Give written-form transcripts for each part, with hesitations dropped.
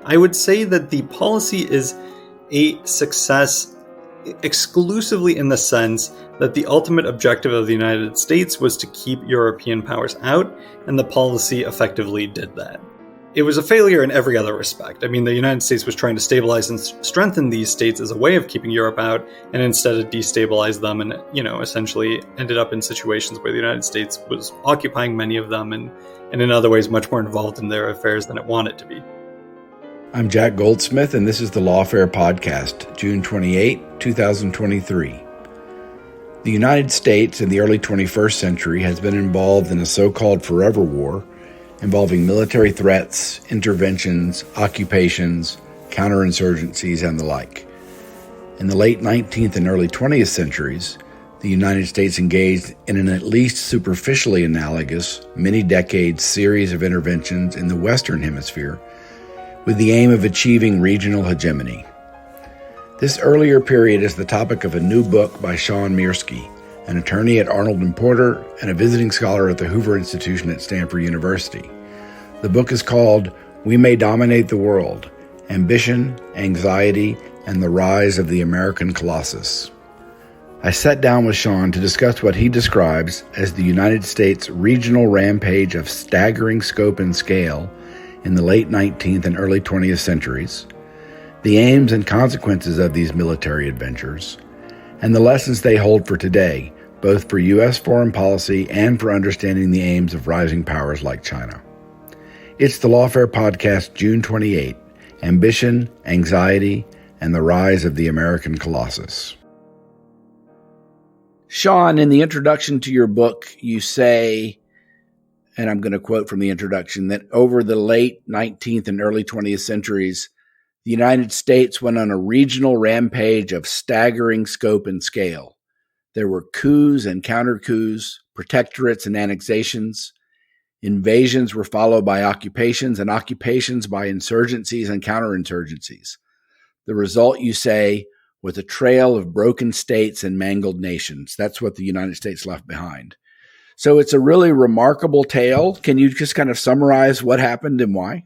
I would say that the policy is a success exclusively in the sense that the ultimate objective of the United States was to keep European powers out, and the policy effectively did that. It was a failure in every other respect. I mean, the United States was trying to stabilize and strengthen these states as a way of keeping Europe out, and instead it destabilized them and, essentially ended up in situations where the United States was occupying many of them and in other ways much more involved in their affairs than it wanted to be. I'm Jack Goldsmith, and this is the Lawfare Podcast, June 28, 2023. The United States in the early 21st century has been involved in a so-called forever war involving military threats, interventions, occupations, counterinsurgencies, and the like. In the late 19th and early 20th centuries, the United States engaged in an at least superficially analogous, many-decade series of interventions in the Western Hemisphere with the aim of achieving regional hegemony. This earlier period is the topic of a new book by Sean Mirski, an attorney at Arnold Porter and a visiting scholar at the Hoover Institution at Stanford University. The book is called We May Dominate the World: Ambition, Anxiety, and the Rise of the American Colossus. I sat down with Sean to discuss what he describes as the United States regional rampage of staggering scope and scale in the late 19th and early 20th centuries, the aims and consequences of these military adventures, and the lessons they hold for today, both for U.S. foreign policy and for understanding the aims of rising powers like China. It's the Lawfare Podcast, June 28, Ambition, Anxiety, and the Rise of the American Colossus. Sean, in the introduction to your book, you say, and I'm going to quote from the introduction, that over the late 19th and early 20th centuries, the United States went on a regional rampage of staggering scope and scale. There were coups and counter-coups, protectorates and annexations. Invasions were followed by occupations, and occupations by insurgencies and counterinsurgencies. The result, you say, was a trail of broken states and mangled nations. That's what the United States left behind. So it's a really remarkable tale. Can you just kind of summarize what happened and why?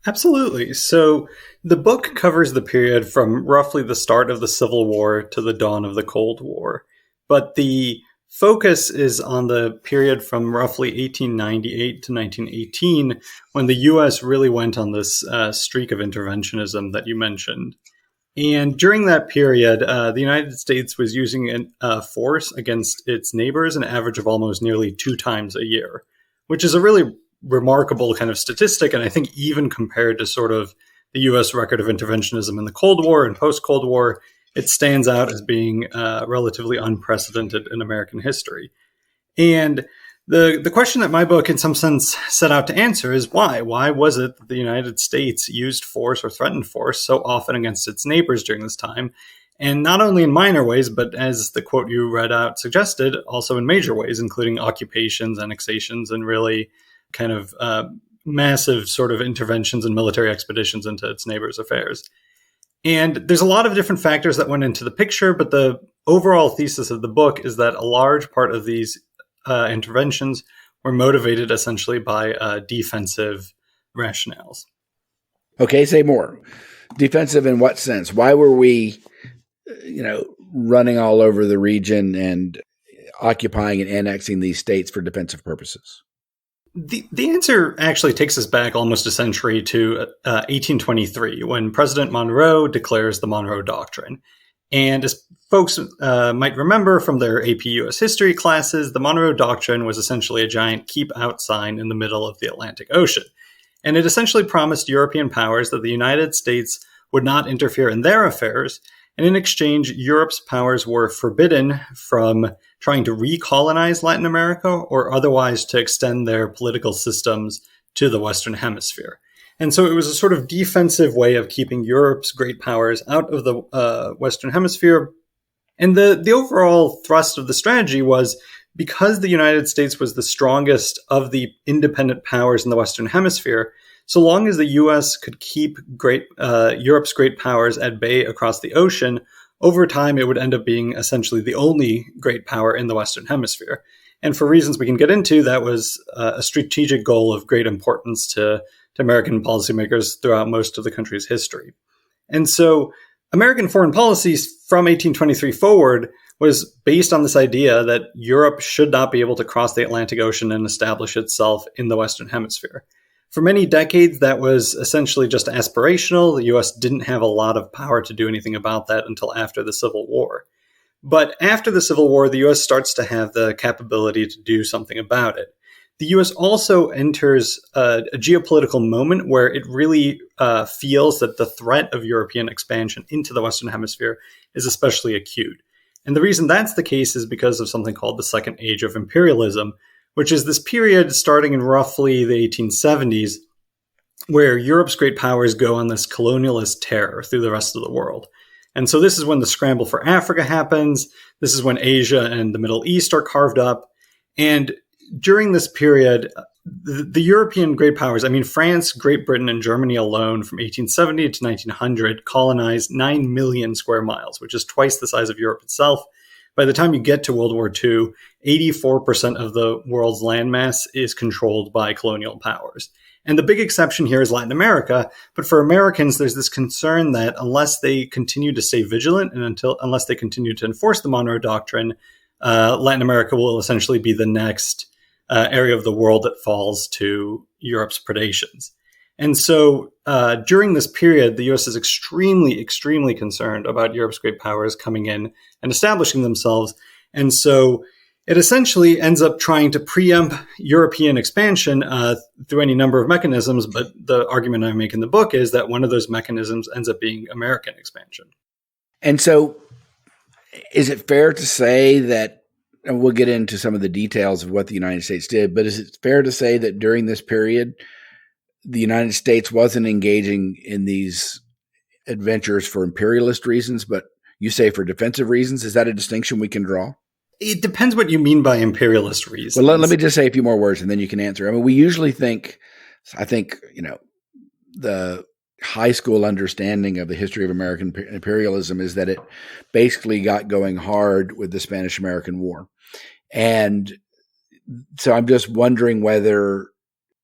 Absolutely. So the book covers the period from roughly the start of the Civil War to the dawn of the Cold War. But the focus is on the period from roughly 1898 to 1918, when the U.S. really went on this streak of interventionism that you mentioned. And during that period, the United States was using a force against its neighbors an average of almost nearly 2 times a year, which is a really remarkable kind of statistic. And I think even compared to sort of the U.S. record of interventionism in the Cold War and post-Cold War, it stands out as being relatively unprecedented in American history. And the question that my book, in some sense, set out to answer is why? Why was it that the United States used force or threatened force so often against its neighbors during this time? And not only in minor ways, but as the quote you read out suggested, also in major ways, including occupations, annexations, and really kind of massive sort of interventions and military expeditions into its neighbors' affairs. And there's a lot of different factors that went into the picture, but the overall thesis of the book is that a large part of these interventions were motivated essentially by defensive rationales. Okay, say more. Defensive in what sense? Why were we, running all over the region and occupying and annexing these states for defensive purposes? The answer actually takes us back almost a century to 1823, when President Monroe declares the Monroe Doctrine. And as folks might remember from their AP US history classes, the Monroe Doctrine was essentially a giant keep out sign in the middle of the Atlantic Ocean. And it essentially promised European powers that the United States would not interfere in their affairs. And in exchange, Europe's powers were forbidden from trying to recolonize Latin America or otherwise to extend their political systems to the Western Hemisphere. And so it was a sort of defensive way of keeping Europe's great powers out of the Western Hemisphere. And the overall thrust of the strategy was, because the United States was the strongest of the independent powers in the Western Hemisphere, so long as the U.S. could keep Europe's great powers at bay across the ocean, over time it would end up being essentially the only great power in the Western Hemisphere. And for reasons we can get into, that was a strategic goal of great importance to to American policymakers throughout most of the country's history. And so American foreign policies from 1823 forward was based on this idea that Europe should not be able to cross the Atlantic Ocean and establish itself in the Western Hemisphere. For many decades, that was essentially just aspirational. The U.S. didn't have a lot of power to do anything about that until after the Civil War. But after the Civil War, the U.S. starts to have the capability to do something about it. The U.S. also enters a geopolitical moment where it really feels that the threat of European expansion into the Western Hemisphere is especially acute. And the reason that's the case is because of something called the Second Age of Imperialism, which is this period starting in roughly the 1870s, where Europe's great powers go on this colonialist terror through the rest of the world. And so this is when the scramble for Africa happens. This is when Asia and the Middle East are carved up. And during this period, the European great powers, France, Great Britain, and Germany alone from 1870 to 1900 colonized 9 million square miles, which is twice the size of Europe itself. By the time you get to World War II, 84% of the world's landmass is controlled by colonial powers. And the big exception here is Latin America. But for Americans, there's this concern that unless they continue to stay vigilant and unless they continue to enforce the Monroe Doctrine, Latin America will essentially be the next area of the world that falls to Europe's predations. And so during this period, the U.S. is extremely, extremely concerned about Europe's great powers coming in and establishing themselves. And so it essentially ends up trying to preempt European expansion through any number of mechanisms. But the argument I make in the book is that one of those mechanisms ends up being American expansion. And so is it fair to say that, and we'll get into some of the details of what the United States did, but is it fair to say that during this period, the United States wasn't engaging in these adventures for imperialist reasons, but you say for defensive reasons? Is that a distinction we can draw? It depends what you mean by imperialist reasons. Well, let me just say a few more words and then you can answer. We usually I think, the high school understanding of the history of American imperialism is that it basically got going hard with the Spanish-American War. And so I'm just wondering whether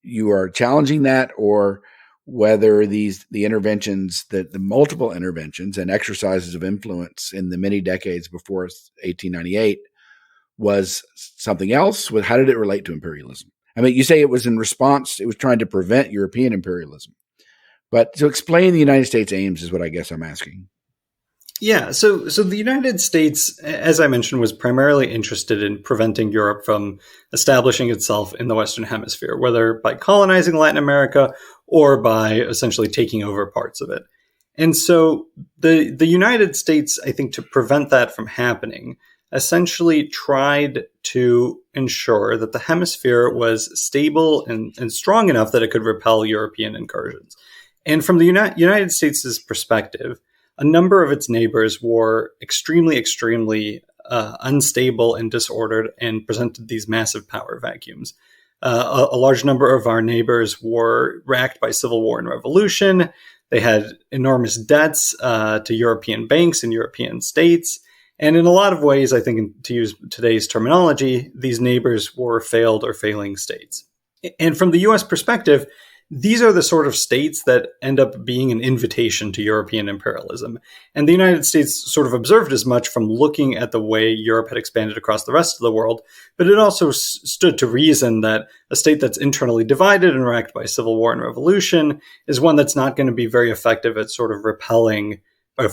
you are challenging that or whether the interventions, the multiple interventions and exercises of influence in the many decades before 1898 was something else. How did it relate to imperialism? You say it was in response, it was trying to prevent European imperialism. But to explain the United States' aims is what I guess I'm asking. Yeah, so the United States, as I mentioned, was primarily interested in preventing Europe from establishing itself in the Western Hemisphere, whether by colonizing Latin America or by essentially taking over parts of it. And so the United States, I think, to prevent that from happening, essentially tried to ensure that the hemisphere was stable and strong enough that it could repel European incursions. And from the United States' perspective, a number of its neighbors were extremely, extremely unstable and disordered and presented these massive power vacuums. A large number of our neighbors were racked by civil war and revolution. They had enormous debts to European banks and European states. And in a lot of ways, I think, to use today's terminology, these neighbors were failed or failing states. And from the U.S. perspective, these are the sort of states that end up being an invitation to European imperialism. And the United States sort of observed as much from looking at the way Europe had expanded across the rest of the world, but it also stood to reason that a state that's internally divided and racked by civil war and revolution is one that's not going to be very effective at sort of repelling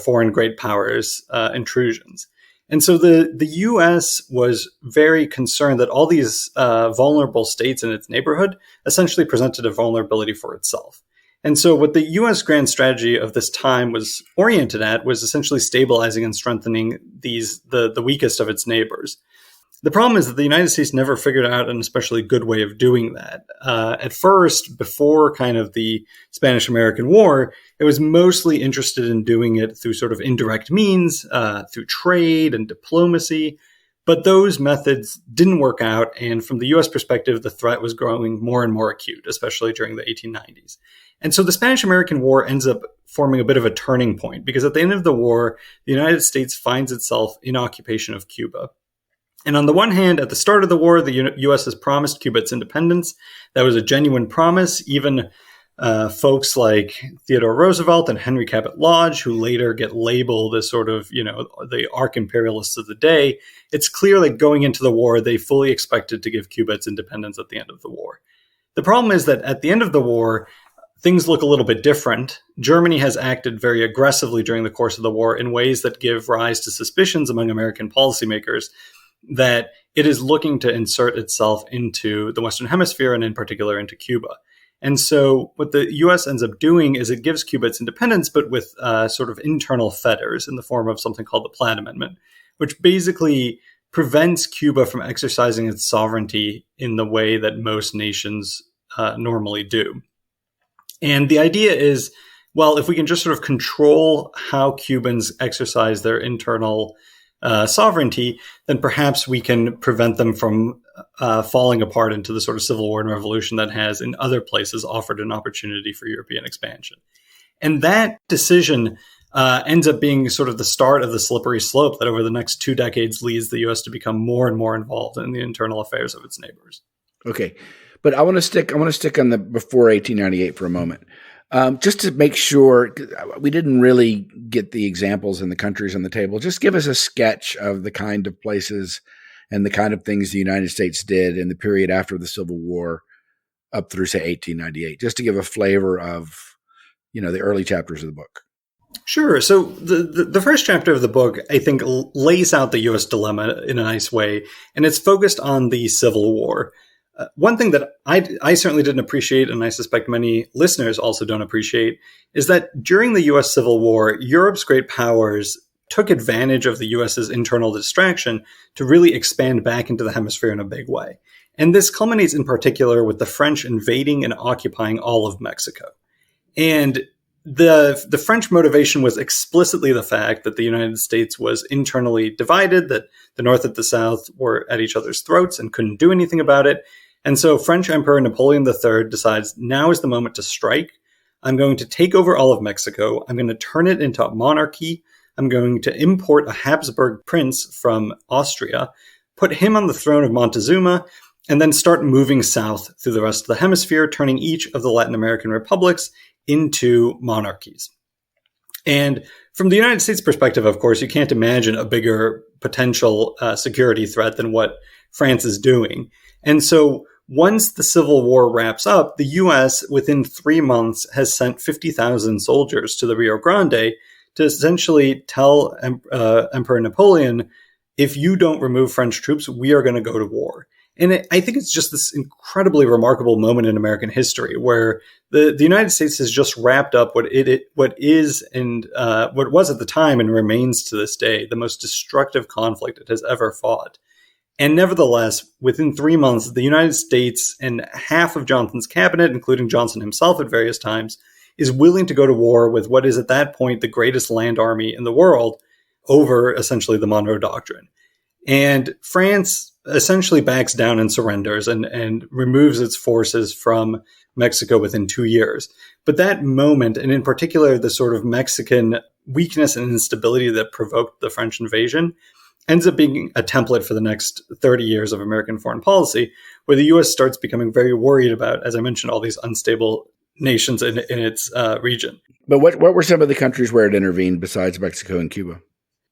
foreign great powers' intrusions. And so the U.S. was very concerned that all these vulnerable states in its neighborhood essentially presented a vulnerability for itself. And so what the U.S. grand strategy of this time was oriented at was essentially stabilizing and strengthening the weakest of its neighbors. The problem is that the United States never figured out an especially good way of doing that. At first, before kind of the Spanish-American War, it was mostly interested in doing it through sort of indirect means, through trade and diplomacy. But those methods didn't work out. And from the U.S. perspective, the threat was growing more and more acute, especially during the 1890s. And so the Spanish-American War ends up forming a bit of a turning point, because at the end of the war, the United States finds itself in occupation of Cuba. And on the one hand, at the start of the war, the U.S. has promised Cuba its independence. That was a genuine promise. Even folks like Theodore Roosevelt and Henry Cabot Lodge, who later get labeled as sort of, the arch-imperialists of the day, it's clear that going into the war, they fully expected to give Cuba its independence at the end of the war. The problem is that at the end of the war, things look a little bit different. Germany has acted very aggressively during the course of the war in ways that give rise to suspicions among American policymakers that it is looking to insert itself into the Western Hemisphere and in particular into Cuba. And so what the U.S. ends up doing is it gives Cuba its independence, but with sort of internal fetters in the form of something called the Platt Amendment, which basically prevents Cuba from exercising its sovereignty in the way that most nations normally do. And the idea is, well, if we can just sort of control how Cubans exercise their internal sovereignty, then perhaps we can prevent them from falling apart into the sort of civil war and revolution that has in other places offered an opportunity for European expansion. And that decision ends up being sort of the start of the slippery slope that over the next 2 decades leads the U.S. to become more and more involved in the internal affairs of its neighbors. Okay. But I want to stick on the before 1898 for a moment, just to make sure we didn't really get the examples and the countries on the table. Just give us a sketch of the kind of places and the kind of things the United States did in the period after the Civil War up through, say, 1898, just to give a flavor of, the early chapters of the book. Sure. So the first chapter of the book, I think, lays out the U.S. dilemma in a nice way, and it's focused on the Civil War. One thing that I certainly didn't appreciate, and I suspect many listeners also don't appreciate, is that during the U.S. Civil War, Europe's great powers took advantage of the U.S.'s internal distraction to really expand back into the hemisphere in a big way. And this culminates in particular with the French invading and occupying all of Mexico. And the French motivation was explicitly the fact that the United States was internally divided, that the North and the South were at each other's throats and couldn't do anything about it. And so French Emperor Napoleon III decides now is the moment to strike. I'm going to take over all of Mexico. I'm going to turn it into a monarchy. I'm going to import a Habsburg prince from Austria, put him on the throne of Montezuma, and then start moving south through the rest of the hemisphere, turning each of the Latin American republics into monarchies. And from the United States perspective, of course, you can't imagine a bigger potential security threat than what France is doing. And so once the Civil War wraps up, the U.S. within 3 months has sent 50,000 soldiers to the Rio Grande to essentially tell Emperor Napoleon, if you don't remove French troops, we are going to go to war. And I think it's just this incredibly remarkable moment in American history where the United States has just wrapped up what is and what was at the time and remains to this day the most destructive conflict it has ever fought. And nevertheless, within 3 months, the United States and half of Johnson's cabinet, including Johnson himself at various times, is willing to go to war with what is at that point the greatest land army in the world over essentially the Monroe Doctrine. And France essentially backs down and surrenders and removes its forces from Mexico within 2 years. But that moment, and in particular the sort of Mexican weakness and instability that provoked the French invasion, ends up being a template for the next 30 years of American foreign policy, where the U.S. starts becoming very worried about, as I mentioned, all these unstable nations in its region. But what were some of the countries where it intervened besides Mexico and Cuba?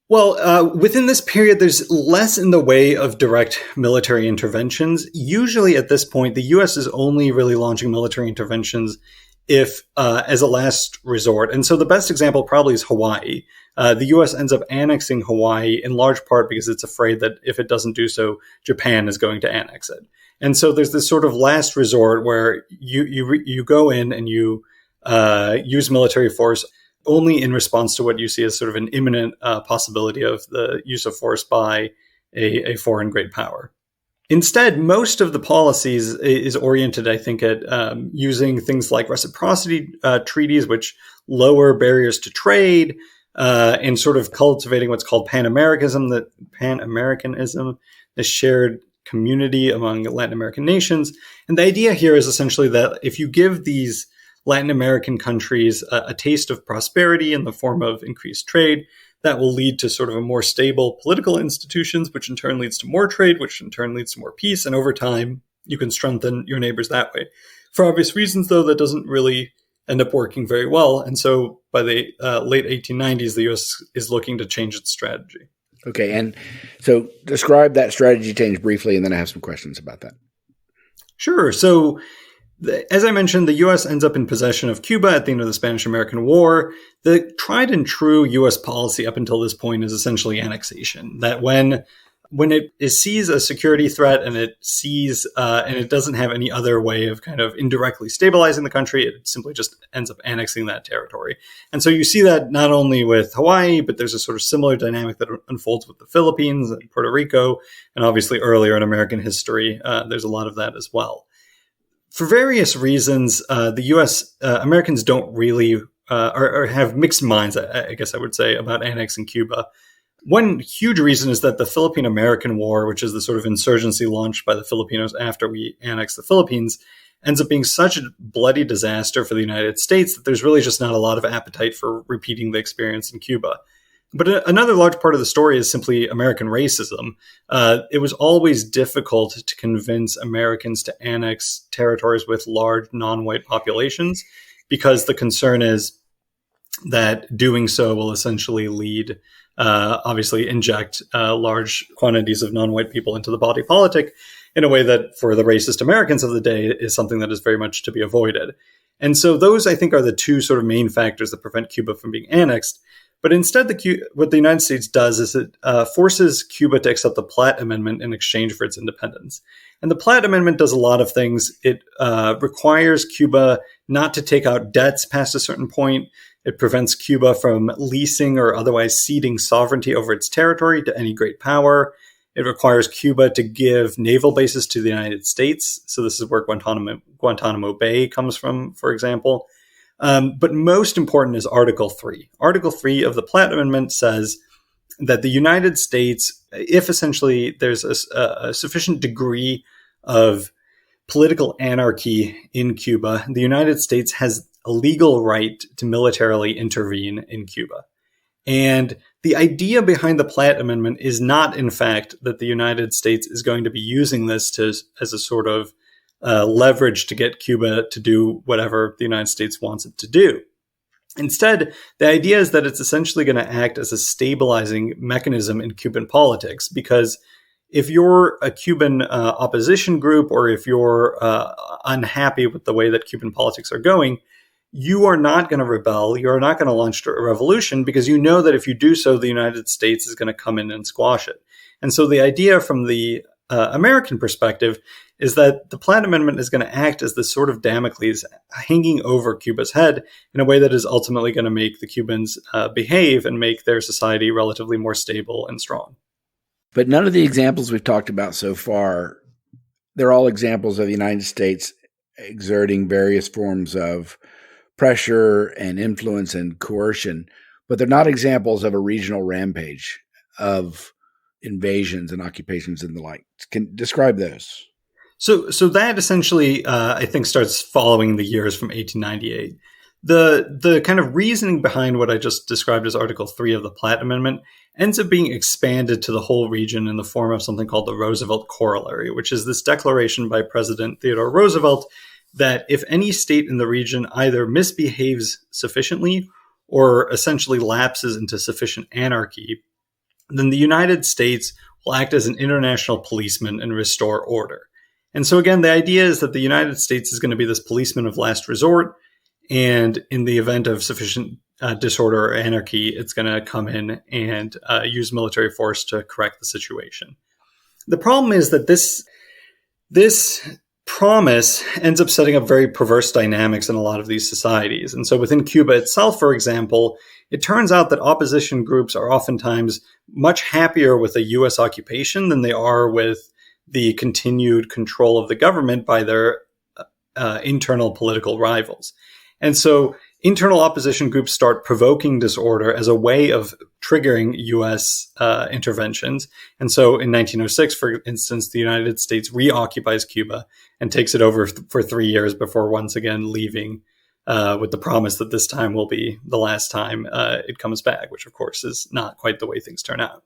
Well, within this period, there's less in the way of direct military interventions. Usually at this point, the U.S. is only really launching military interventions if as a last resort. And so the best example probably is Hawaii. The U.S. ends up annexing Hawaii in large part because it's afraid that if it doesn't do so, Japan is going to annex it. And so there's this sort of last resort where you go in and you use military force only in response to what you see as sort of an imminent possibility of the use of force by a foreign great power. Instead, most of the policies is oriented, I think, at using things like reciprocity treaties, which lower barriers to trade, and sort of cultivating what's called Pan-Americanism, the shared community among Latin American nations. And the idea here is essentially that if you give these Latin American countries a taste of prosperity in the form of increased trade, that will lead to sort of a more stable political institutions, which in turn leads to more trade, which in turn leads to more peace. And over time, you can strengthen your neighbors that way. For obvious reasons, though, that doesn't really end up working very well. And so by the late 1890s, the U.S. is looking to change its strategy. Okay, and so describe that strategy change briefly, and then I have some questions about that. Sure. So as I mentioned, the U.S. ends up in possession of Cuba at the end of the Spanish-American War. The tried and true U.S. policy up until this point is essentially annexation. That when it sees a security threat and it sees and it doesn't have any other way of kind of indirectly stabilizing the country, it simply just ends up annexing that territory. And so you see that not only with Hawaii, but there's a sort of similar dynamic that unfolds with the Philippines and Puerto Rico, and obviously earlier in American history, there's a lot of that as well. For various reasons, the U.S. Americans don't really or have mixed minds, I guess I would say, about annexing Cuba. One huge reason is that the Philippine-American War, which is the sort of insurgency launched by the Filipinos after we annexed the Philippines, ends up being such a bloody disaster for the United States that there's really just not a lot of appetite for repeating the experience in Cuba. But another large part of the story is simply American racism. It was always difficult to convince Americans to annex territories with large non-white populations because the concern is that doing so will essentially lead, obviously inject large quantities of non-white people into the body politic in a way that for the racist Americans of the day is something that is very much to be avoided. And so those, I think, are the two sort of main factors that prevent Cuba from being annexed. But instead, what the United States does is it forces Cuba to accept the Platt Amendment in exchange for its independence. And the Platt Amendment does a lot of things. It requires Cuba not to take out debts past a certain point. It prevents Cuba from leasing or otherwise ceding sovereignty over its territory to any great power. It requires Cuba to give naval bases to the United States. So this is where Guantanamo Bay comes from, for example. But most important is Article 3. Article 3 of the Platt Amendment says that the United States, if essentially there's a sufficient degree of political anarchy in Cuba, the United States has a legal right to militarily intervene in Cuba. And the idea behind the Platt Amendment is not, in fact, that the United States is going to be using this as a sort of leverage to get Cuba to do whatever the United States wants it to do. Instead, the idea is that it's essentially going to act as a stabilizing mechanism in Cuban politics, because if you're a Cuban opposition group or if you're unhappy with the way that Cuban politics are going, you are not going to rebel. You're not going to launch a revolution because you know that if you do so, the United States is going to come in and squash it. And so the idea from the American perspective is that the Platt Amendment is going to act as this sort of Damocles hanging over Cuba's head in a way that is ultimately going to make the Cubans behave and make their society relatively more stable and strong. But none of the examples we've talked about so far, they're all examples of the United States exerting various forms of pressure and influence and coercion, but they're not examples of a regional rampage of invasions and occupations and the like. Can describe those. So that essentially, I think, starts following the years from 1898. The kind of reasoning behind what I just described as Article 3 of the Platt Amendment ends up being expanded to the whole region in the form of something called the Roosevelt Corollary, which is this declaration by President Theodore Roosevelt that if any state in the region either misbehaves sufficiently or essentially lapses into sufficient anarchy, then the United States will act as an international policeman and restore order. And so again, the idea is that the United States is going to be this policeman of last resort, and in the event of sufficient disorder or anarchy, it's going to come in and use military force to correct the situation. The problem is that this promise ends up setting up very perverse dynamics in a lot of these societies. And so within Cuba itself, for example, it turns out that opposition groups are oftentimes much happier with a U.S. occupation than they are with the continued control of the government by their internal political rivals. And so internal opposition groups start provoking disorder as a way of triggering U.S. interventions. And so in 1906, for instance, the United States reoccupies Cuba and takes it over for 3 years before once again leaving with the promise that this time will be the last time it comes back, which of course is not quite the way things turn out.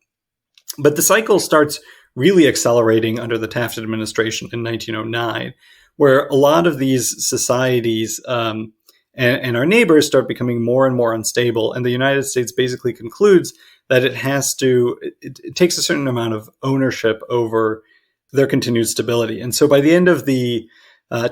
But the cycle starts really accelerating under the Taft administration in 1909, where a lot of these societies and our neighbors start becoming more and more unstable. And the United States basically concludes that it takes a certain amount of ownership over their continued stability. And so by the end of the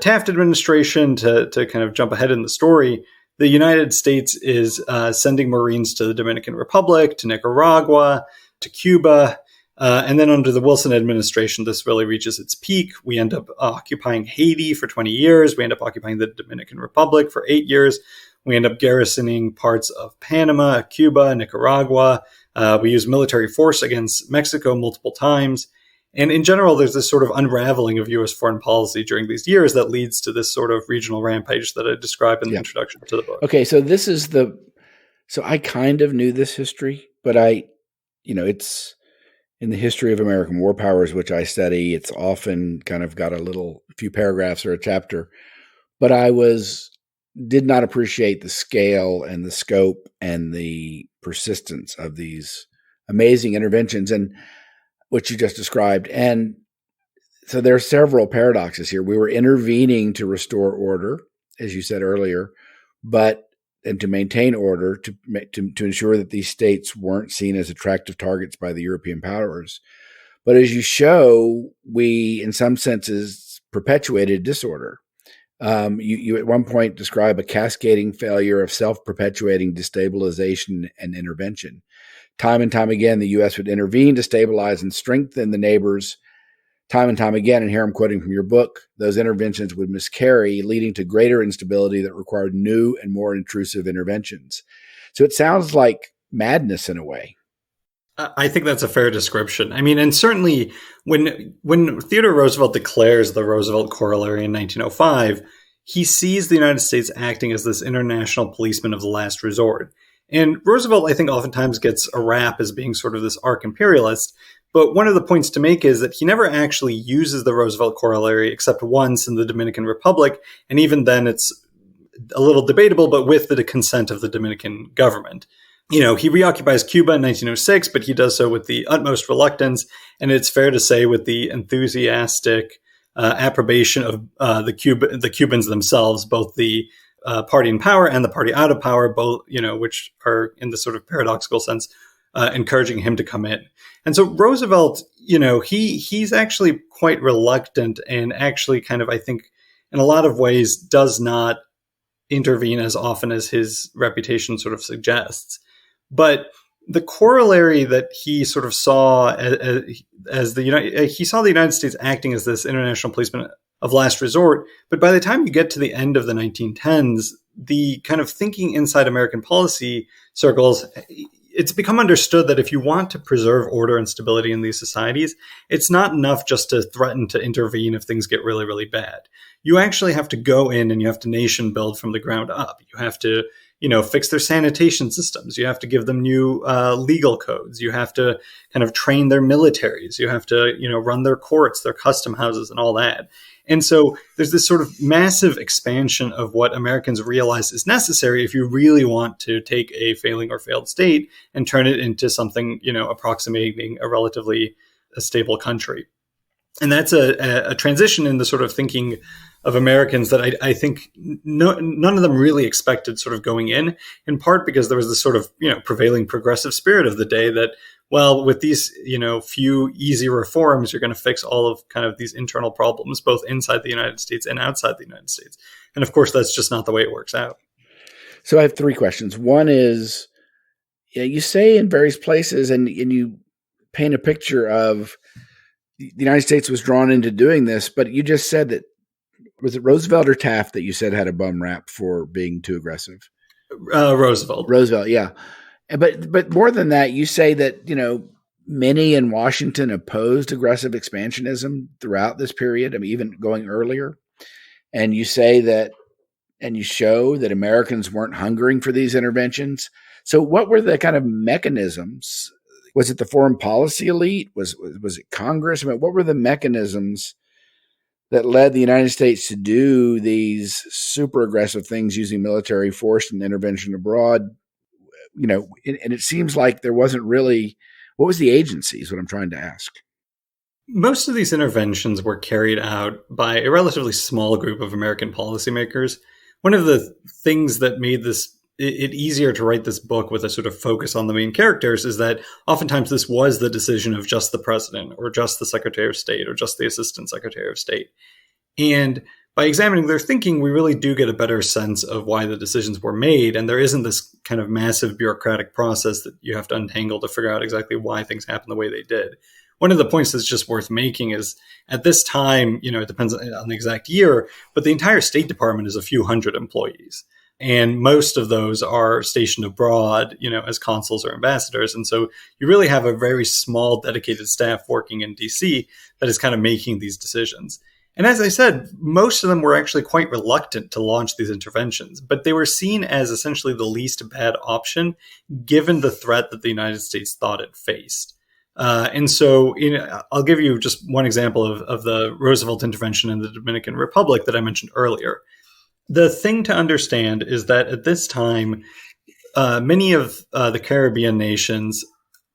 Taft administration, to kind of jump ahead in the story, the United States is sending Marines to the Dominican Republic, to Nicaragua, to Cuba. And then under the Wilson administration, this really reaches its peak. We end up occupying Haiti for 20 years. We end up occupying the Dominican Republic for 8 years. We end up garrisoning parts of Panama, Cuba, Nicaragua. We use military force against Mexico multiple times. And in general, there's this sort of unraveling of U.S. foreign policy during these years that leads to this sort of regional rampage that I describe in the introduction to the book. Okay, so so I kind of knew this history, but it's in the history of American war powers, which I study, it's often kind of got a few paragraphs or a chapter, but did not appreciate the scale and the scope and the persistence of these amazing interventions and what you just described. And so there are several paradoxes here. We were intervening to restore order, as you said earlier, and to maintain order, to ensure that these states weren't seen as attractive targets by the European powers. But as you show, we, in some senses, perpetuated disorder. You at one point describe a cascading failure of self-perpetuating destabilization and intervention. Time and time again, the U.S. would intervene to stabilize and strengthen the neighbors. Time and time again, and here I'm quoting from your book, those interventions would miscarry, leading to greater instability that required new and more intrusive interventions. So it sounds like madness in a way. I think that's a fair description. I mean, and certainly when Theodore Roosevelt declares the Roosevelt Corollary in 1905, he sees the United States acting as this international policeman of the last resort. And Roosevelt, I think, oftentimes gets a rap as being sort of this arch imperialist. But one of the points to make is that he never actually uses the Roosevelt Corollary except once in the Dominican Republic. And even then, it's a little debatable, but with the consent of the Dominican government. He reoccupies Cuba in 1906, but he does so with the utmost reluctance. And it's fair to say with the enthusiastic approbation of the Cubans themselves, both the party in power and the party out of power, both, which are in this sort of paradoxical sense, encouraging him to come in. And so Roosevelt, he's actually quite reluctant and actually kind of, I think, in a lot of ways does not intervene as often as his reputation sort of suggests. But the corollary that he sort of saw he saw the United States acting as this international policeman of last resort. But by the time you get to the end of the 1910s, the kind of thinking inside American policy circles, it's become understood that if you want to preserve order and stability in these societies, it's not enough just to threaten to intervene if things get really, really bad. You actually have to go in and you have to nation build from the ground up. You have to, fix their sanitation systems. You have to give them new legal codes. You have to kind of train their militaries. You have to, run their courts, their custom houses and all that. And so there's this sort of massive expansion of what Americans realize is necessary if you really want to take a failing or failed state and turn it into something, approximating a relatively stable country. And that's a transition in the sort of thinking of Americans that I think none of them really expected sort of going in part because there was this sort of, prevailing progressive spirit of the day that, well, with these, few easy reforms, you're going to fix all of kind of these internal problems, both inside the United States and outside the United States. And of course, that's just not the way it works out. So I have three questions. One is, you say in various places and you paint a picture of the United States was drawn into doing this, but you just said that, was it Roosevelt or Taft that you said had a bum rap for being too aggressive? Roosevelt, yeah. But more than that, you say that, many in Washington opposed aggressive expansionism throughout this period, even going earlier. And you say that, and you show that Americans weren't hungering for these interventions. So what were the kind of mechanisms? Was it the foreign policy elite? Was it Congress? What were the mechanisms that led the United States to do these super aggressive things using military force and intervention abroad? And it seems like there wasn't really, what was the agency is what I'm trying to ask. Most of these interventions were carried out by a relatively small group of American policymakers. One of the things that made it easier to write this book with a sort of focus on the main characters is that oftentimes this was the decision of just the president or just the Secretary of State or just the Assistant Secretary of State. And by examining their thinking, we really do get a better sense of why the decisions were made. And there isn't this kind of massive bureaucratic process that you have to untangle to figure out exactly why things happened the way they did. One of the points that's just worth making is at this time, it depends on the exact year, but the entire State Department is a few hundred employees. And most of those are stationed abroad, as consuls or ambassadors. And so you really have a very small dedicated staff working in DC that is kind of making these decisions. And as I said, most of them were actually quite reluctant to launch these interventions, but they were seen as essentially the least bad option given the threat that the United States thought it faced. And so I'll give you just one example of the Roosevelt intervention in the Dominican Republic that I mentioned earlier. The thing to understand is that at this time, many of the Caribbean nations,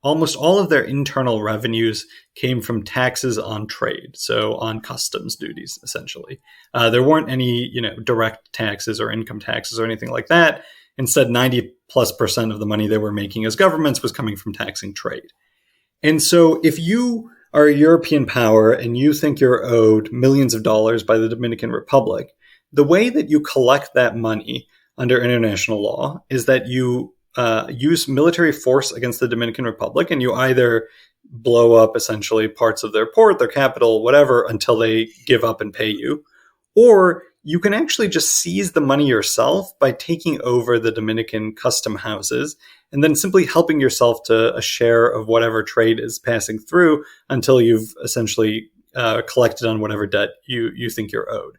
almost all of their internal revenues came from taxes on trade, so on customs duties, essentially. There weren't any, direct taxes or income taxes or anything like that. Instead, 90+% of the money they were making as governments was coming from taxing trade. And so if you are a European power and you think you're owed millions of dollars by the Dominican Republic, the way that you collect that money under international law is that you use military force against the Dominican Republic, and you either blow up essentially parts of their port, their capital, whatever, until they give up and pay you, or you can actually just seize the money yourself by taking over the Dominican custom houses and then simply helping yourself to a share of whatever trade is passing through until you've essentially collected on whatever debt you think you're owed.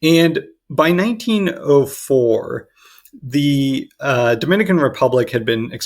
And by 1904, the Dominican Republic had been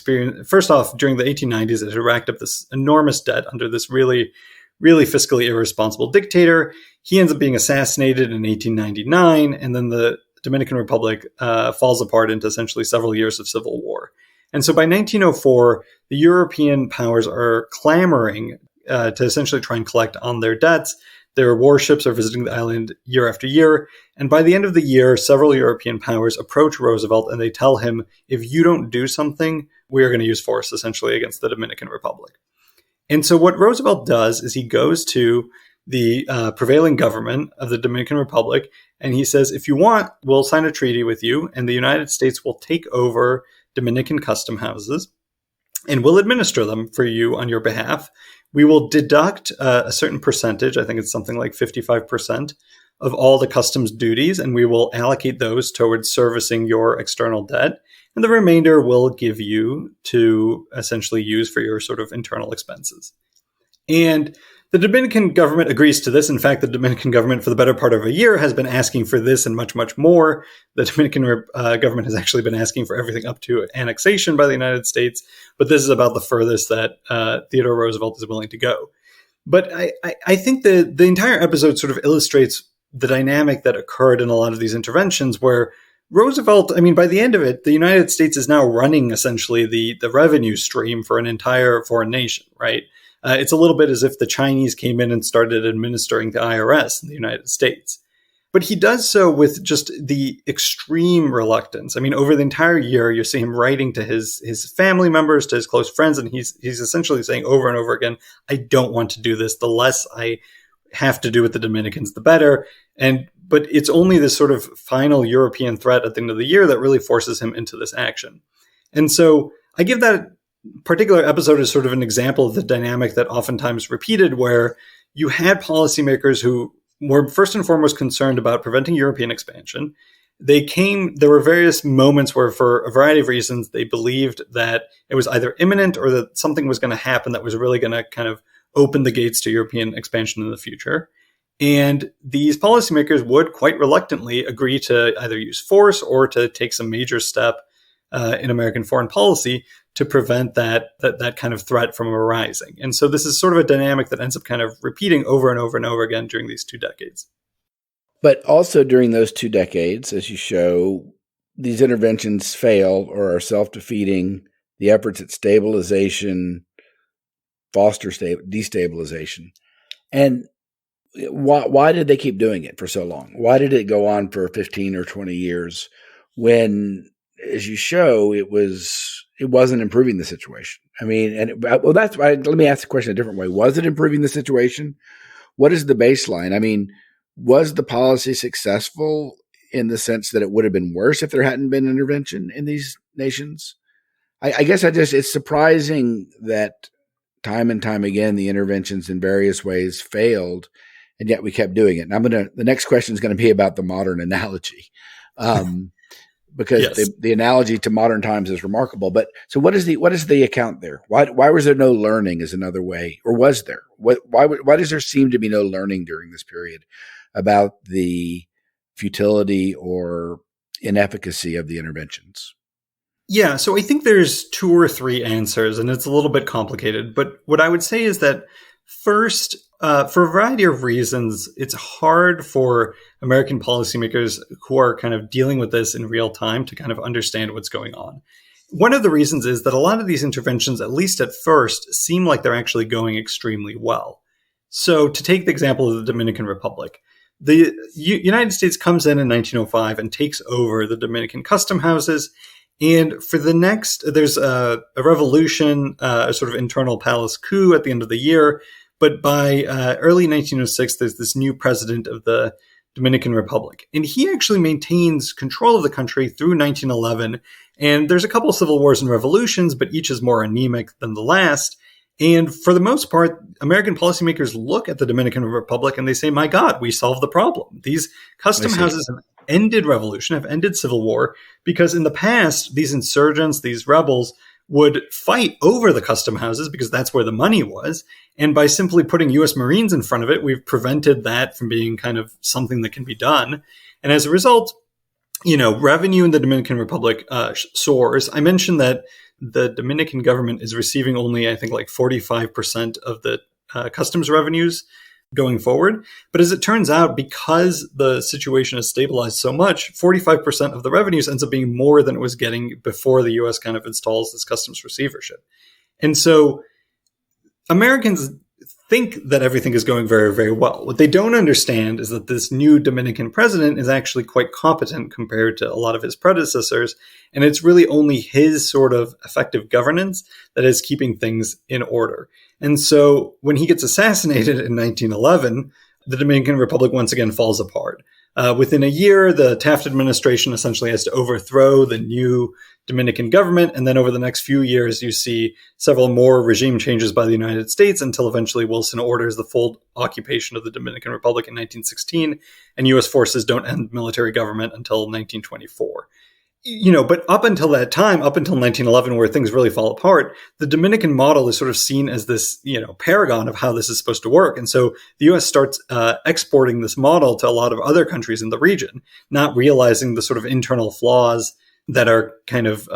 first off, during the 1890s, it had racked up this enormous debt under this really, really fiscally irresponsible dictator. He ends up being assassinated in 1899, and then the Dominican Republic falls apart into essentially several years of civil war. And so by 1904, the European powers are clamoring to essentially try and collect on their debts. Their warships are visiting the island year after year. And by the end of the year, several European powers approach Roosevelt and they tell him, if you don't do something, we are going to use force essentially against the Dominican Republic. And so what Roosevelt does is he goes to the prevailing government of the Dominican Republic and he says, if you want, we'll sign a treaty with you and the United States will take over Dominican custom houses and we'll administer them for you on your behalf. We will deduct a certain percentage, I think it's something like 55% of all the customs duties, and we will allocate those towards servicing your external debt. And the remainder we'll give you to essentially use for your sort of internal expenses. And the Dominican government agrees to this. In fact, the Dominican government for the better part of a year has been asking for this and much, much more. The Dominican government has actually been asking for everything up to annexation by the United States. But this is about the furthest that Theodore Roosevelt is willing to go. But I think the entire episode sort of illustrates the dynamic that occurred in a lot of these interventions where Roosevelt, by the end of it, the United States is now running essentially the revenue stream for an entire foreign nation, right? It's a little bit as if the Chinese came in and started administering the IRS in the United States. But he does so with just the extreme reluctance. Over the entire year, you see him writing to his family members, to his close friends, and he's essentially saying over and over again, I don't want to do this. The less I have to do with the Dominicans, the better. But it's only this sort of final European threat at the end of the year that really forces him into this action. And so I give that particular episode as sort of an example of the dynamic that oftentimes repeated, where you had policymakers who were first and foremost concerned about preventing European expansion. There were various moments where, for a variety of reasons, they believed that it was either imminent or that something was going to happen that was really going to kind of open the gates to European expansion in the future. And these policymakers would quite reluctantly agree to either use force or to take some major step in American foreign policy to prevent that kind of threat from arising. And so this is sort of a dynamic that ends up kind of repeating over and over and over again during these 2 decades. But also during those 2 decades, as you show, these interventions fail or are self-defeating. The efforts at stabilization foster destabilization. And why did they keep doing it for so long? Why did it go on for 15 or 20 years when, as you show, it wasn't improving the situation? I mean, that's why. Let me ask the question a different way. Was it improving the situation? What is the baseline? I mean, was the policy successful in the sense that it would have been worse if there hadn't been intervention in these nations? I guess it's surprising that time and time again, the interventions in various ways failed, and yet we kept doing it. And the next question is going to be about the modern analogy, because Yes. the analogy to modern times is remarkable. But so what is the account there? Why was there no learning is another way, or was there? Why does there seem to be no learning during this period about the futility or inefficacy of the interventions? Yeah, so I think there's two or three answers, and it's a little bit complicated. But what I would say is that first, for a variety of reasons, it's hard for American policymakers who are kind of dealing with this in real time to kind of understand what's going on. One of the reasons is that a lot of these interventions, at least at first, seem like they're actually going extremely well. So to take the example of the Dominican Republic, the United States comes in 1905 and takes over the Dominican custom houses. And for the next, there's a revolution, a sort of internal palace coup at the end of the year. But by early 1906, there's this new president of the Dominican Republic. And he actually maintains control of the country through 1911. And there's a couple of civil wars and revolutions, but each is more anemic than the last. And for the most part, American policymakers look at the Dominican Republic and they say, my God, we solved the problem. These custom houses have ended revolution, have ended civil war, because in the past, these insurgents, these rebels would fight over the custom houses because that's where the money was. And by simply putting U.S. Marines in front of it, we've prevented that from being kind of something that can be done. And as a result, revenue in the Dominican Republic soars. I mentioned that the Dominican government is receiving only, I think, like 45% of the customs revenues going forward. But as it turns out, because the situation has stabilized so much, 45% of the revenues ends up being more than it was getting before the U.S. kind of installs this customs receivership. And so Americans think that everything is going very, very well. What they don't understand is that this new Dominican president is actually quite competent compared to a lot of his predecessors. And it's really only his sort of effective governance that is keeping things in order. And so when he gets assassinated in 1911, the Dominican Republic once again falls apart. Within a year, the Taft administration essentially has to overthrow the new Dominican government. And then over the next few years, you see several more regime changes by the United States until eventually Wilson orders the full occupation of the Dominican Republic in 1916. And U.S. forces don't end military government until 1924. But up until that time, up until 1911, where things really fall apart, the Dominican model is sort of seen as this, paragon of how this is supposed to work. And so the U.S. starts exporting this model to a lot of other countries in the region, not realizing the sort of internal flaws that are kind of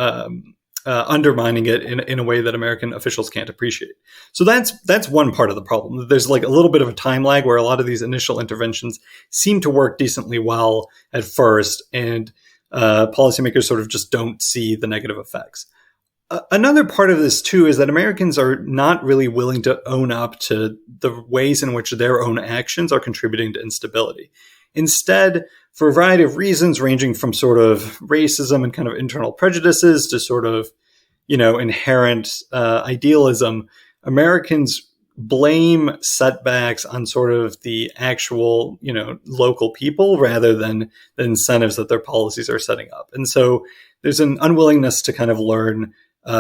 undermining it in a way that American officials can't appreciate. So that's one part of the problem. There's like a little bit of a time lag where a lot of these initial interventions seem to work decently well at first, and policymakers sort of just don't see the negative effects. Another part of this, too, is that Americans are not really willing to own up to the ways in which their own actions are contributing to instability. Instead, for a variety of reasons, ranging from sort of racism and kind of internal prejudices to sort of, inherent idealism, Americans blame setbacks on sort of the actual, local people rather than the incentives that their policies are setting up. And so there's an unwillingness to kind of learn,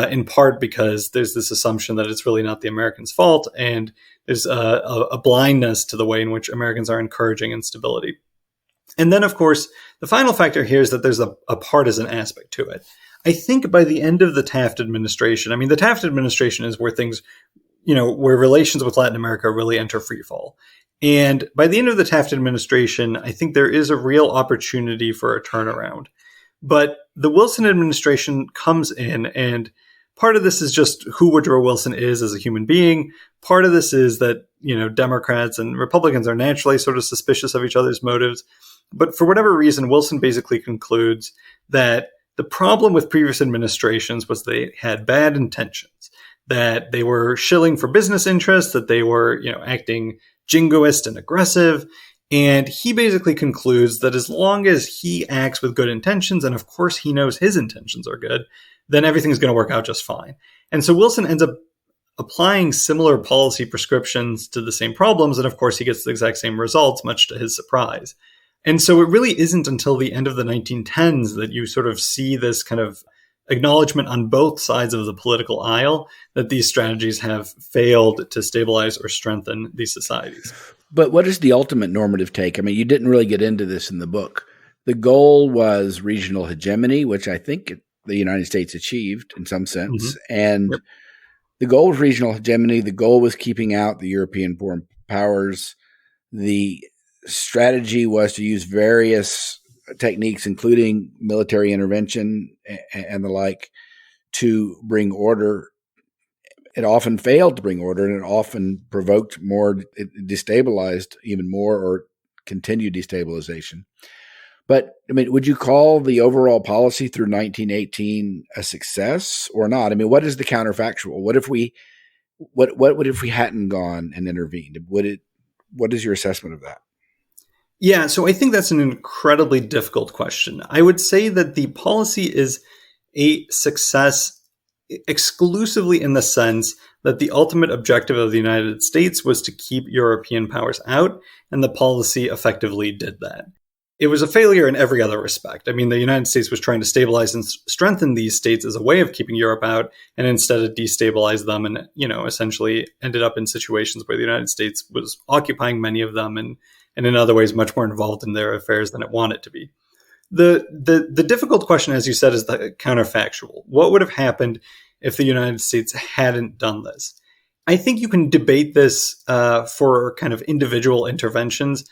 in part because there's this assumption that it's really not the Americans' fault, and there's a blindness to the way in which Americans are encouraging instability. And then, of course, the final factor here is that there's a partisan aspect to it. I think by the end of the Taft administration, the Taft administration is where things where relations with Latin America really enter freefall. And by the end of the Taft administration, I think there is a real opportunity for a turnaround. But the Wilson administration comes in, and part of this is just who Woodrow Wilson is as a human being. Part of this is that, Democrats and Republicans are naturally sort of suspicious of each other's motives. But for whatever reason, Wilson basically concludes that the problem with previous administrations was they had bad intentions, that they were shilling for business interests, that they were, acting jingoist and aggressive. And he basically concludes that as long as he acts with good intentions, and of course he knows his intentions are good, then everything's going to work out just fine. And so Wilson ends up applying similar policy prescriptions to the same problems. And of course he gets the exact same results, much to his surprise. And so it really isn't until the end of the 1910s that you sort of see this kind of acknowledgement on both sides of the political aisle that these strategies have failed to stabilize or strengthen these societies. But what is the ultimate normative take? I mean, you didn't really get into this in the book. The goal was regional hegemony, which I think the United States achieved in some sense. Mm-hmm. And yep. The goal was regional hegemony. The goal was keeping out the European foreign powers. The strategy was to use various techniques, including military intervention and the like, to bring order. It often failed to bring order, and it often provoked more, it destabilized even more or continued destabilization. But, I mean, would you call the overall policy through 1918 a success or not? I mean, what is the counterfactual? What if we hadn't gone and intervened? What is your assessment of that? Yeah, so I think that's an incredibly difficult question. I would say that the policy is a success exclusively in the sense that the ultimate objective of the United States was to keep European powers out, and the policy effectively did that. It was a failure in every other respect. I mean, the United States was trying to stabilize and strengthen these states as a way of keeping Europe out, and instead it destabilized them and, essentially ended up in situations where the United States was occupying many of them and in other ways much more involved in their affairs than it wanted to be. The difficult question, as you said, is the counterfactual. What would have happened if the United States hadn't done this? I think you can debate this for kind of individual interventions.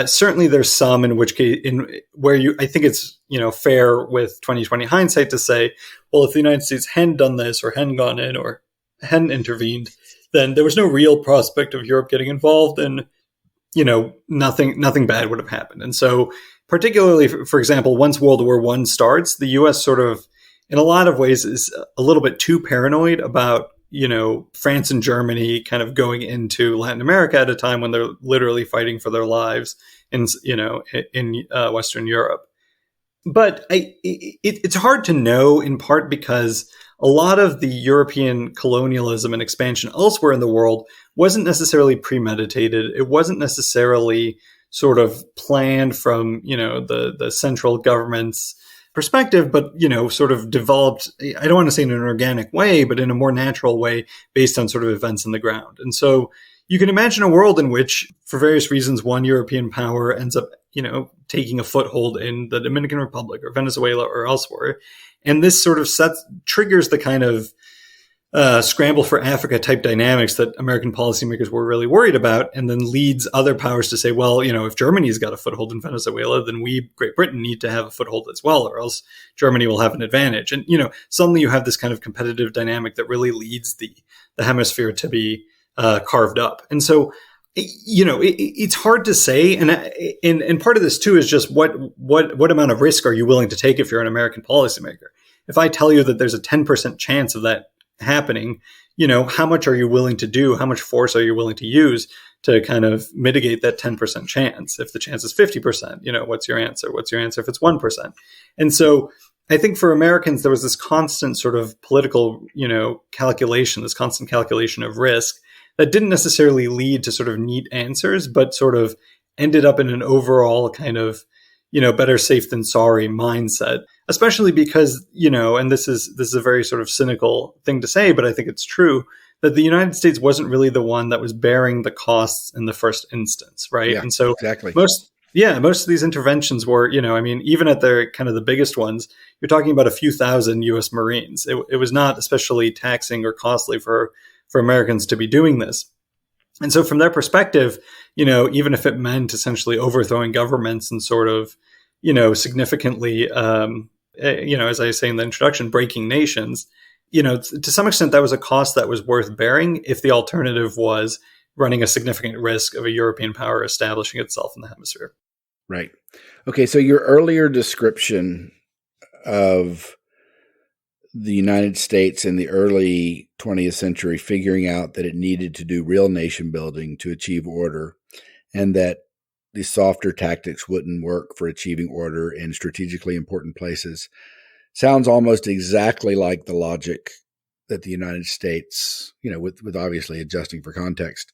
Certainly, there's some in which case, I think it's fair with 2020 hindsight to say, well, if the United States hadn't done this or hadn't gone in or hadn't intervened, then there was no real prospect of Europe getting involved, and nothing bad would have happened. And so, particularly, for example, once World War I starts, the U.S. sort of, in a lot of ways, is a little bit too paranoid about France and Germany kind of going into Latin America at a time when they're literally fighting for their lives in Western Europe. But it's hard to know, in part because a lot of the European colonialism and expansion elsewhere in the world wasn't necessarily premeditated. It wasn't necessarily sort of planned from, the central government's perspective, but, sort of developed, I don't want to say in an organic way, but in a more natural way based on sort of events on the ground. And so you can imagine a world in which, for various reasons, one European power ends up, taking a foothold in the Dominican Republic or Venezuela or elsewhere. And this sort of triggers the kind of scramble for Africa type dynamics that American policymakers were really worried about, and then leads other powers to say, well, if Germany's got a foothold in Venezuela, then we, Great Britain, need to have a foothold as well, or else Germany will have an advantage. And, suddenly you have this kind of competitive dynamic that really leads the hemisphere to be carved up. And so, it's hard to say. And part of this too is just what amount of risk are you willing to take if you're an American policymaker? If I tell you that there's a 10% chance of that happening, how much are you willing to do? How much force are you willing to use to kind of mitigate that 10% chance? If the chance is 50%, what's your answer? What's your answer if it's 1%? And so I think for Americans, there was this constant sort of political, calculation, this constant calculation of risk that didn't necessarily lead to sort of neat answers, but sort of ended up in an overall kind of, better safe than sorry mindset, especially because, and this is a very sort of cynical thing to say, but I think it's true, that the United States wasn't really the one that was bearing the costs in the first instance, right? Yeah, and so exactly. most of these interventions were, even at their kind of the biggest ones, you're talking about a few thousand U.S. Marines. It was not especially taxing or costly for Americans to be doing this. And so from their perspective, even if it meant essentially overthrowing governments and sort of, significantly, as I say in the introduction, breaking nations, to some extent that was a cost that was worth bearing if the alternative was running a significant risk of a European power establishing itself in the hemisphere. Right. Okay. So your earlier description of the United States in the early 20th century figuring out that it needed to do real nation building to achieve order, and that the softer tactics wouldn't work for achieving order in strategically important places, sounds almost exactly like the logic that the United States, with obviously adjusting for context,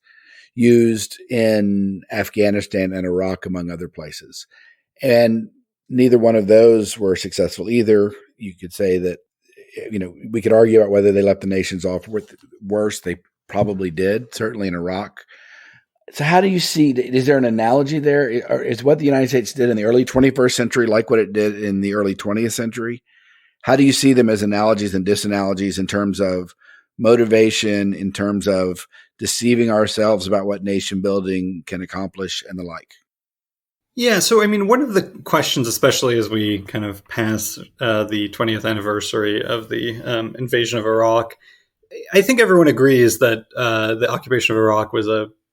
used in Afghanistan and Iraq, among other places. And neither one of those were successful either. You could say that, we could argue about whether they left the nations off worse. They probably did, certainly in Iraq. So how do you see, is there an analogy there? Is what the United States did in the early 21st century like what it did in the early 20th century? How do you see them as analogies and disanalogies in terms of motivation, in terms of deceiving ourselves about what nation building can accomplish and the like? Yeah, so one of the questions, especially as we kind of pass the 20th anniversary of the invasion of Iraq, I think everyone agrees that the occupation of Iraq was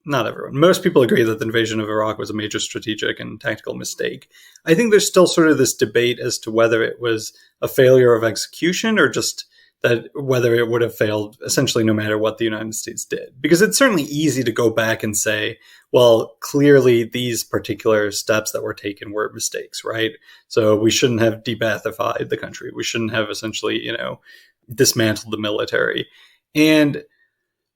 not everyone. Most people agree that the invasion of Iraq was a major strategic and tactical mistake. I think there's still sort of this debate as to whether it was a failure of execution or just that whether it would have failed essentially no matter what the United States did. Because it's certainly easy to go back and say, well, clearly these particular steps that were taken were mistakes, right? So we shouldn't have de-Baathified the country. We shouldn't have essentially, dismantled the military. And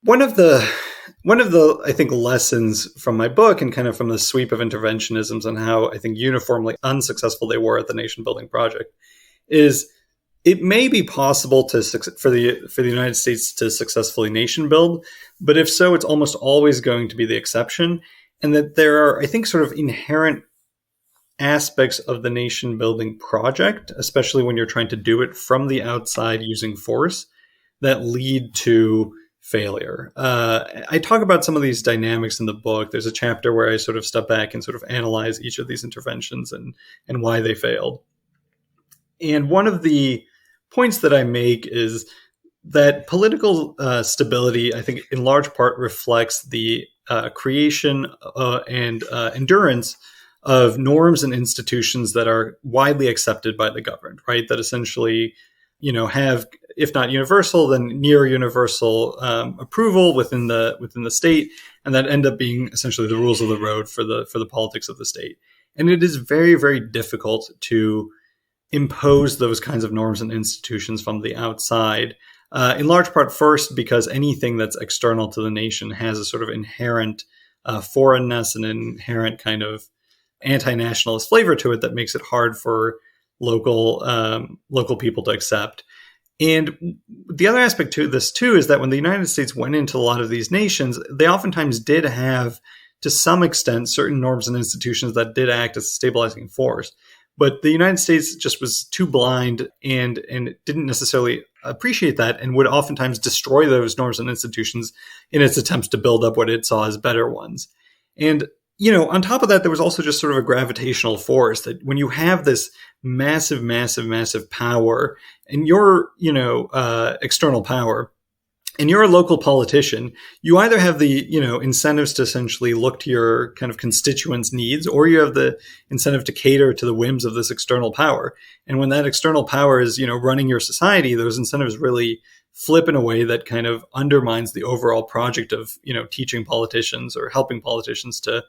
one of the, I think, lessons from my book and kind of from the sweep of interventionisms and how I think uniformly unsuccessful they were at the nation building project is it may be possible for the United States to successfully nation build, but if so, it's almost always going to be the exception. And that there are, I think, sort of inherent aspects of the nation building project, especially when you're trying to do it from the outside using force, that lead to failure. I talk about some of these dynamics in the book. There's a chapter where I sort of step back and sort of analyze each of these interventions and why they failed. And one of the points that I make is that political stability, I think, in large part reflects the creation and endurance of norms and institutions that are widely accepted by the governed, right? That essentially, have, if not universal, then near universal approval within the state, and that end up being essentially the rules of the road for the politics of the state. And it is very, very difficult to impose those kinds of norms and institutions from the outside, in large part first because anything that's external to the nation has a sort of inherent foreignness and inherent kind of anti-nationalist flavor to it that makes it hard for local people to accept. And the other aspect to this too is that when the United States went into a lot of these nations, they oftentimes did have, to some extent, certain norms and institutions that did act as a stabilizing force. But the United States just was too blind and didn't necessarily appreciate that, and would oftentimes destroy those norms and institutions in its attempts to build up what it saw as better ones. And, on top of that, there was also just sort of a gravitational force that when you have this massive, massive, massive power and your, external power, and you're a local politician, you either have the, incentives to essentially look to your kind of constituents' needs, or you have the incentive to cater to the whims of this external power. And when that external power is, running your society, those incentives really flip in a way that kind of undermines the overall project of, teaching politicians or helping politicians to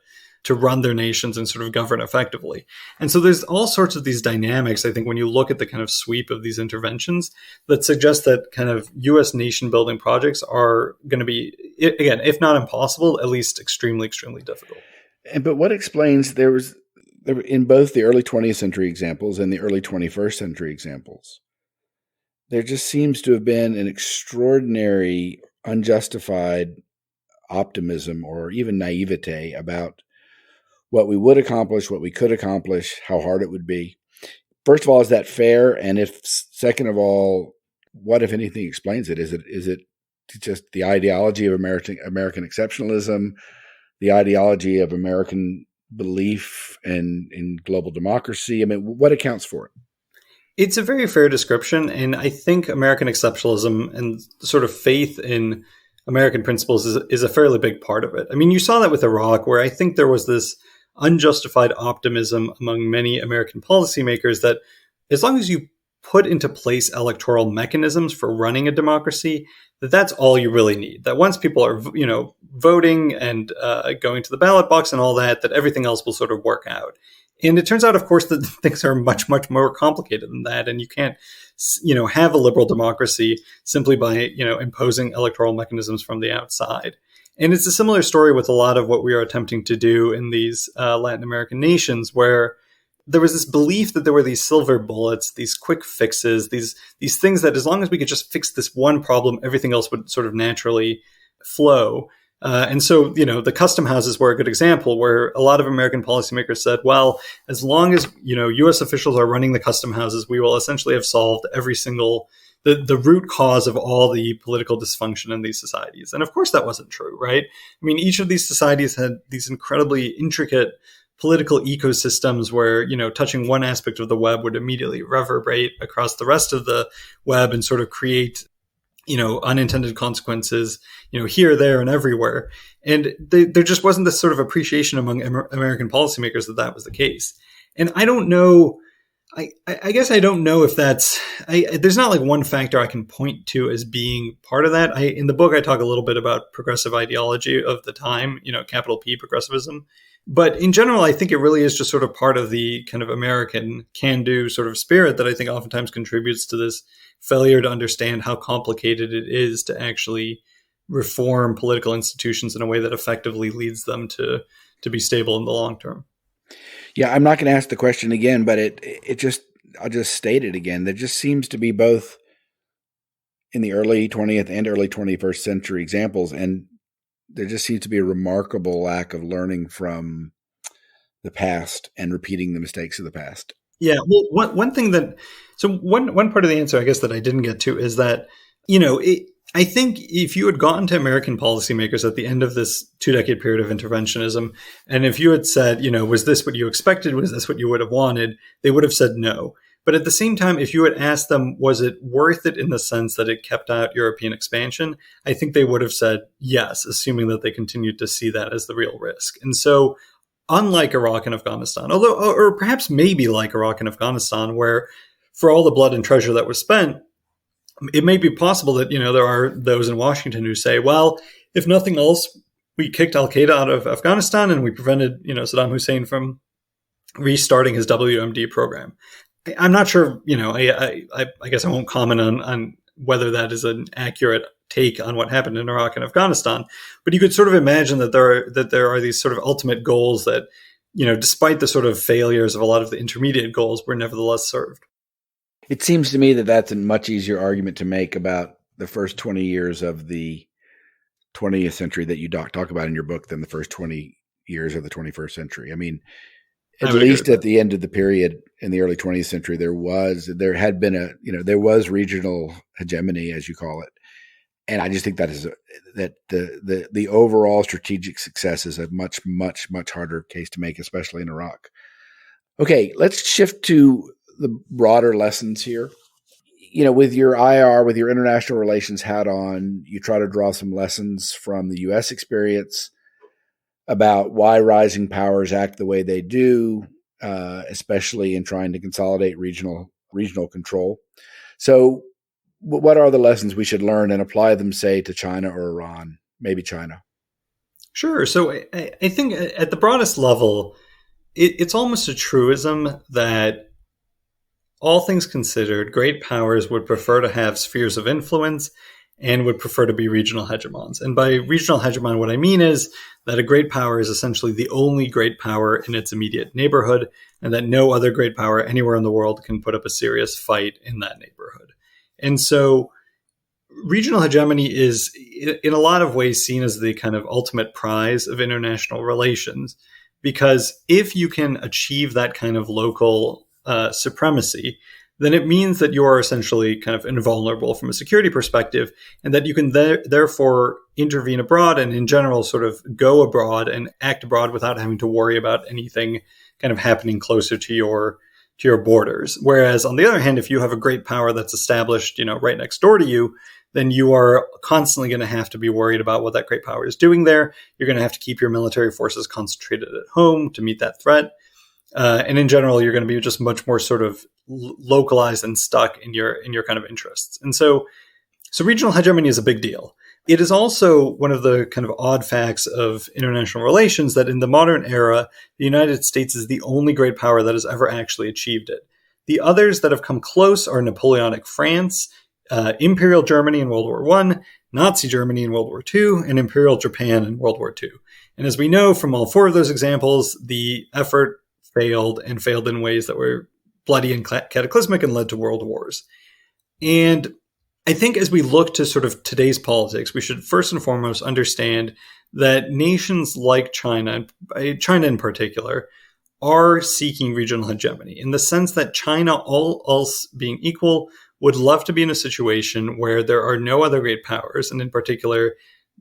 run their nations and sort of govern effectively. And so there's all sorts of these dynamics, I think, when you look at the kind of sweep of these interventions that suggest that kind of U.S. nation building projects are going to be, again, if not impossible, at least extremely, extremely difficult. But what explains there in both the early 20th century examples and the early 21st century examples, there just seems to have been an extraordinary, unjustified optimism or even naivete about what we would accomplish, what we could accomplish, how hard it would be. First of all, is that fair? And second of all, what, if anything, explains it? Is it just the ideology of American exceptionalism, the ideology of American belief in global democracy? What accounts for it? It's a very fair description. And I think American exceptionalism and sort of faith in American principles is a fairly big part of it. You saw that with Iraq, where I think there was this unjustified optimism among many American policymakers that as long as you put into place electoral mechanisms for running a democracy, that's all you really need. That once people are, voting and going to the ballot box and all that, that everything else will sort of work out. And it turns out, of course, that things are much, much more complicated than that. And you can't, have a liberal democracy simply by, imposing electoral mechanisms from the outside. And it's a similar story with a lot of what we are attempting to do in these Latin American nations, where there was this belief that there were these silver bullets, these quick fixes, these things that as long as we could just fix this one problem, everything else would sort of naturally flow. And so, the custom houses were a good example where a lot of American policymakers said, well, as long as, U.S. officials are running the custom houses, we will essentially have solved every single, the root cause of all the political dysfunction in these societies. And of course, that wasn't true, right? I mean, each of these societies had these incredibly intricate political ecosystems where, touching one aspect of the web would immediately reverberate across the rest of the web and sort of create unintended consequences, here, there, and everywhere. And there just wasn't this sort of appreciation among American policymakers that was the case. And I don't know, I guess I don't know if that's, there's not like one factor I can point to as being part of that. In the book, I talk a little bit about progressive ideology of the time, capital P progressivism. But in general, I think it really is just sort of part of the kind of American can-do sort of spirit that I think oftentimes contributes to this failure to understand how complicated it is to actually reform political institutions in a way that effectively leads them to be stable in the long term. Yeah, I'm not going to ask the question again, but I'll just state it again. There just seems to be both in the early 20th and early 21st century examples, and there just seems to be a remarkable lack of learning from the past and repeating the mistakes of the past. Yeah. Well, one part of the answer, I guess, that I didn't get to is that, I think if you had gotten to American policymakers at the end of this 2-decade period of interventionism, and if you had said, was this what you expected? Was this what you would have wanted? They would have said no. But at the same time, if you had asked them, was it worth it in the sense that it kept out European expansion? I think they would have said yes, assuming that they continued to see that as the real risk. And so unlike Iraq and Afghanistan, or perhaps maybe like Iraq and Afghanistan, where for all the blood and treasure that was spent, it may be possible that, there are those in Washington who say, well, if nothing else, we kicked al-Qaeda out of Afghanistan and we prevented, Saddam Hussein from restarting his WMD program. I'm not sure, I guess I won't comment on whether that is an accurate take on what happened in Iraq and Afghanistan, but you could sort of imagine that there are these sort of ultimate goals that, despite the sort of failures of a lot of the intermediate goals, were nevertheless served. It seems to me that that's a much easier argument to make about the first 20 years of the 20th century that you talk about in your book than the first 20 years of the 21st century. I mean, at least at the end of the period in the early 20th century, there was regional hegemony, as you call it. And I just think that the overall strategic success is a much, much, much harder case to make, especially in Iraq. Okay, let's shift to the broader lessons here. With your IR, with your international relations hat on, you try to draw some lessons from the U.S. experience about why rising powers act the way they do, especially in trying to consolidate regional control. So what are the lessons we should learn and apply them, say, to China or Iran, maybe China? Sure. So I think at the broadest level, it's almost a truism that all things considered, great powers would prefer to have spheres of influence and would prefer to be regional hegemons. And by regional hegemon, what I mean is that a great power is essentially the only great power in its immediate neighborhood, and that no other great power anywhere in the world can put up a serious fight in that neighborhood. And so regional hegemony is, in a lot of ways, seen as the kind of ultimate prize of international relations, because if you can achieve that kind of local supremacy, then it means that you are essentially kind of invulnerable from a security perspective, and that you can therefore intervene abroad and in general sort of go abroad and act abroad without having to worry about anything kind of happening closer to your borders. Whereas on the other hand, if you have a great power that's established, right next door to you, then you are constantly going to have to be worried about what that great power is doing there. You're going to have to keep your military forces concentrated at home to meet that threat. And in general, you're going to be just much more sort of localized and stuck in your kind of interests. And so regional hegemony is a big deal. It is also one of the kind of odd facts of international relations that in the modern era, the United States is the only great power that has ever actually achieved it. The others that have come close are Napoleonic France, Imperial Germany in World War I, Nazi Germany in World War II, and Imperial Japan in World War II. And as we know from all four of those examples, the effort failed and failed in ways that were bloody and cataclysmic and led to world wars. And I think as we look to sort of today's politics, we should first and foremost understand that nations like China in particular, are seeking regional hegemony in the sense that China, all else being equal, would love to be in a situation where there are no other great powers, and in particular,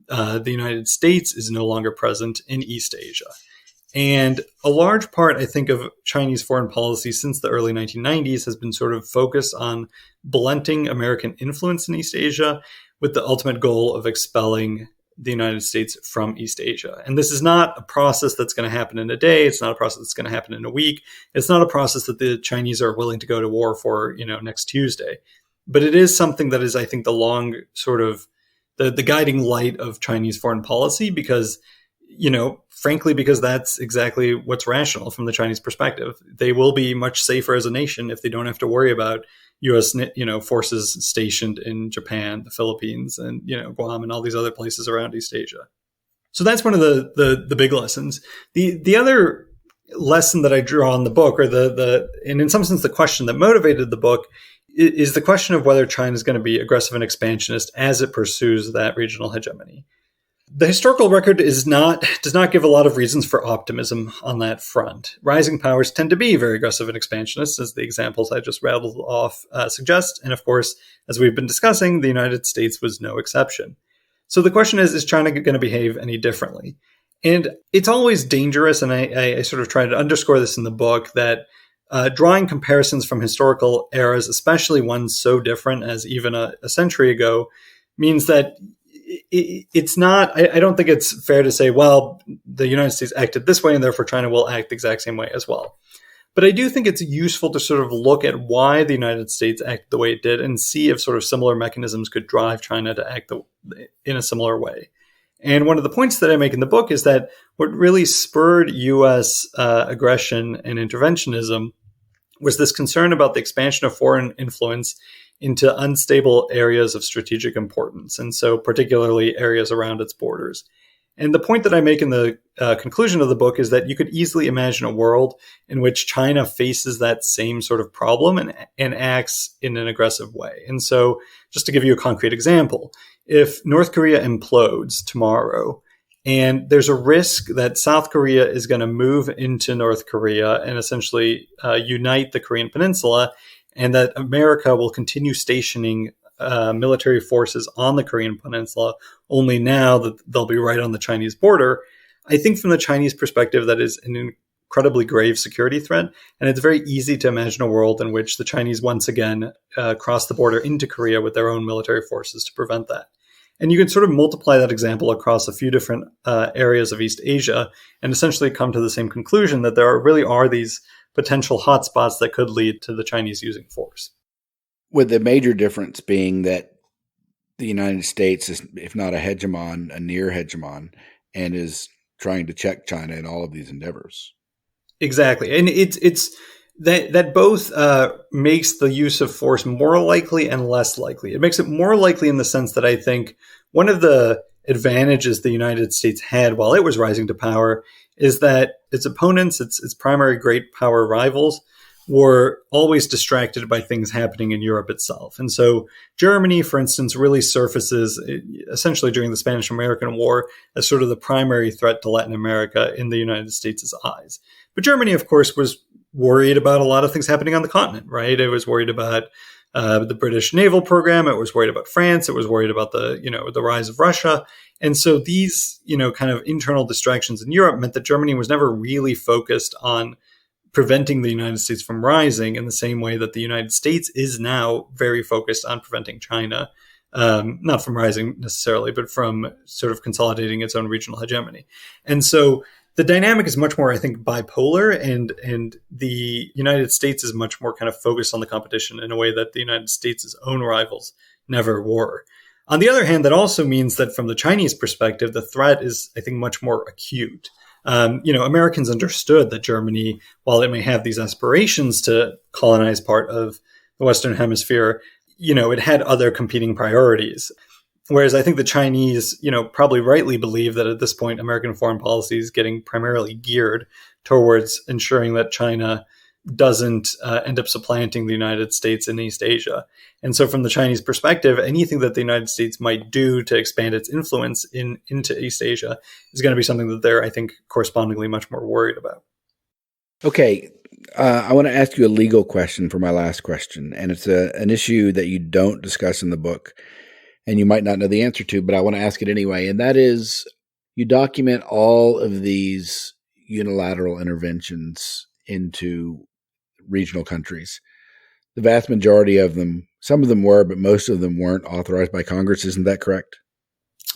the United States is no longer present in East Asia. And a large part, I think, of Chinese foreign policy since the early 1990s has been sort of focused on blunting American influence in East Asia with the ultimate goal of expelling the United States from East Asia. And this is not a process that's going to happen in a day. It's not a process that's going to happen in a week. It's not a process that the Chinese are willing to go to war for, next Tuesday. But it is something that is, I think, the long sort of the guiding light of Chinese foreign policy because, frankly, because that's exactly what's rational from the Chinese perspective. They will be much safer as a nation if they don't have to worry about U.S. forces stationed in Japan, the Philippines, and Guam, and all these other places around East Asia. So that's one of the big lessons. The other lesson that I draw in the book, or and in some sense the question that motivated the book, is the question of whether China is going to be aggressive and expansionist as it pursues that regional hegemony. The historical record does not give a lot of reasons for optimism on that front. Rising powers tend to be very aggressive and expansionist, as the examples I just rattled off suggest. And of course, as we've been discussing, the United States was no exception. So the question is China going to behave any differently? And it's always dangerous, and I sort of try to underscore this in the book, that drawing comparisons from historical eras, especially ones so different as even a century ago, means that it's not, I don't think it's fair to say, well, the United States acted this way and therefore China will act the exact same way as well. But I do think it's useful to sort of look at why the United States acted the way it did and see if sort of similar mechanisms could drive China to act in a similar way. And one of the points that I make in the book is that what really spurred U.S. aggression and interventionism was this concern about the expansion of foreign influence into unstable areas of strategic importance, and so particularly areas around its borders. And the point that I make in the conclusion of the book is that you could easily imagine a world in which China faces that same sort of problem and acts in an aggressive way. And so just to give you a concrete example, if North Korea implodes tomorrow, and there's a risk that South Korea is going to move into North Korea and essentially unite the Korean Peninsula, and that America will continue stationing military forces on the Korean Peninsula, only now that they'll be right on the Chinese border. I think from the Chinese perspective, that is an incredibly grave security threat. And it's very easy to imagine a world in which the Chinese once again cross the border into Korea with their own military forces to prevent that. And you can sort of multiply that example across a few different areas of East Asia and essentially come to the same conclusion that there really are these potential hotspots that could lead to the Chinese using force. With the major difference being that the United States is, if not a hegemon, a near hegemon, and is trying to check China in all of these endeavors. Exactly. And it's that both makes the use of force more likely and less likely. It makes it more likely in the sense that I think one of the advantages the United States had while it was rising to power is that its opponents, its primary great power rivals, were always distracted by things happening in Europe itself. And so Germany, for instance, really surfaces essentially during the Spanish-American War as sort of the primary threat to Latin America in the United States' eyes. But Germany, of course, was worried about a lot of things happening on the continent, right? It was worried about the British naval program. It was worried about France. It was worried about the rise of Russia. And so these, kind of internal distractions in Europe meant that Germany was never really focused on preventing the United States from rising in the same way that the United States is now very focused on preventing China, not from rising necessarily, but from sort of consolidating its own regional hegemony. And so the dynamic is much more, I think, bipolar, and the United States is much more kind of focused on the competition in a way that the United States' own rivals never were. On the other hand, that also means that from the Chinese perspective, the threat is, I think, much more acute. Americans understood that Germany, while it may have these aspirations to colonize part of the Western Hemisphere, it had other competing priorities. Whereas I think the Chinese, probably rightly believe that at this point, American foreign policy is getting primarily geared towards ensuring that China doesn't end up supplanting the United States in East Asia. And so from the Chinese perspective, anything that the United States might do to expand its influence into East Asia is going to be something that they're, I think, correspondingly much more worried about. Okay. I want to ask you a legal question for my last question, and it's an issue that you don't discuss in the book, and you might not know the answer to, but I want to ask it anyway, and that is, you document all of these unilateral interventions into regional countries. The vast majority of them, some of them were, but most of them weren't authorized by Congress. Isn't that correct?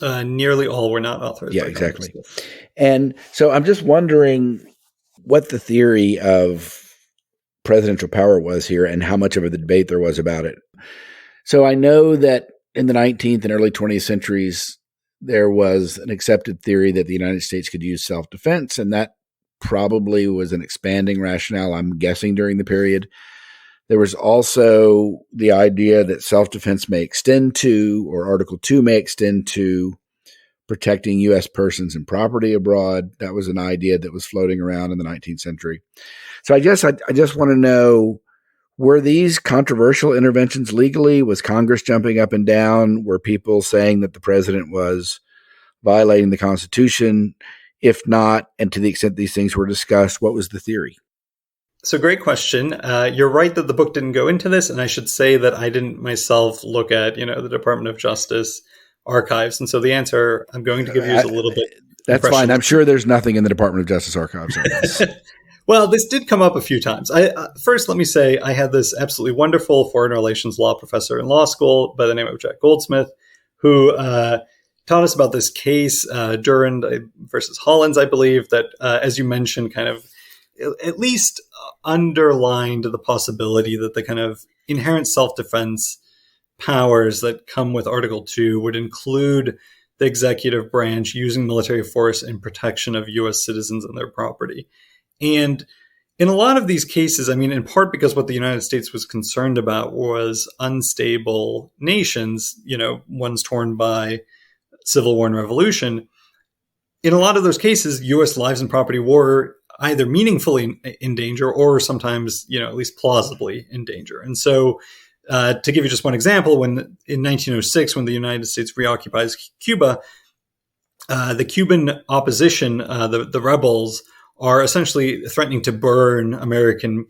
Nearly all were not authorized by Congress. Exactly. And so I'm just wondering what the theory of presidential power was here and how much of a debate there was about it. So I know that in the 19th and early 20th centuries, there was an accepted theory that the United States could use self-defense, and that probably was an expanding rationale, I'm guessing, during the period. There was also the idea that self-defense may extend to, or Article 2 may extend to, protecting U.S. persons and property abroad. That was an idea that was floating around in the 19th century. So I guess I just want to know, were these controversial interventions legally? Was Congress jumping up and down? Were people saying that the president was violating the Constitution? If not, and to the extent these things were discussed, what was the theory? So great question. You're right that the book didn't go into this, and I should say that I didn't myself look at, the Department of Justice archives. And so the answer I'm going to give you is a little bit. That's fine. I'm sure there's nothing in the Department of Justice archives on this. Well, this did come up a few times. First, let me say I had this absolutely wonderful foreign relations law professor in law school by the name of Jack Goldsmith, who taught us about this case, Durand versus Hollins, I believe, that, as you mentioned, kind of at least underlined the possibility that the kind of inherent self-defense powers that come with Article 2 would include the executive branch using military force in protection of U.S. citizens and their property. And in a lot of these cases, I mean, in part because what the United States was concerned about was unstable nations, ones torn by civil war and revolution. In a lot of those cases, U.S. lives and property were either meaningfully in danger or sometimes, at least plausibly in danger. And so to give you just one example, in 1906, when the United States reoccupies Cuba, the Cuban opposition, the rebels, are essentially threatening to burn American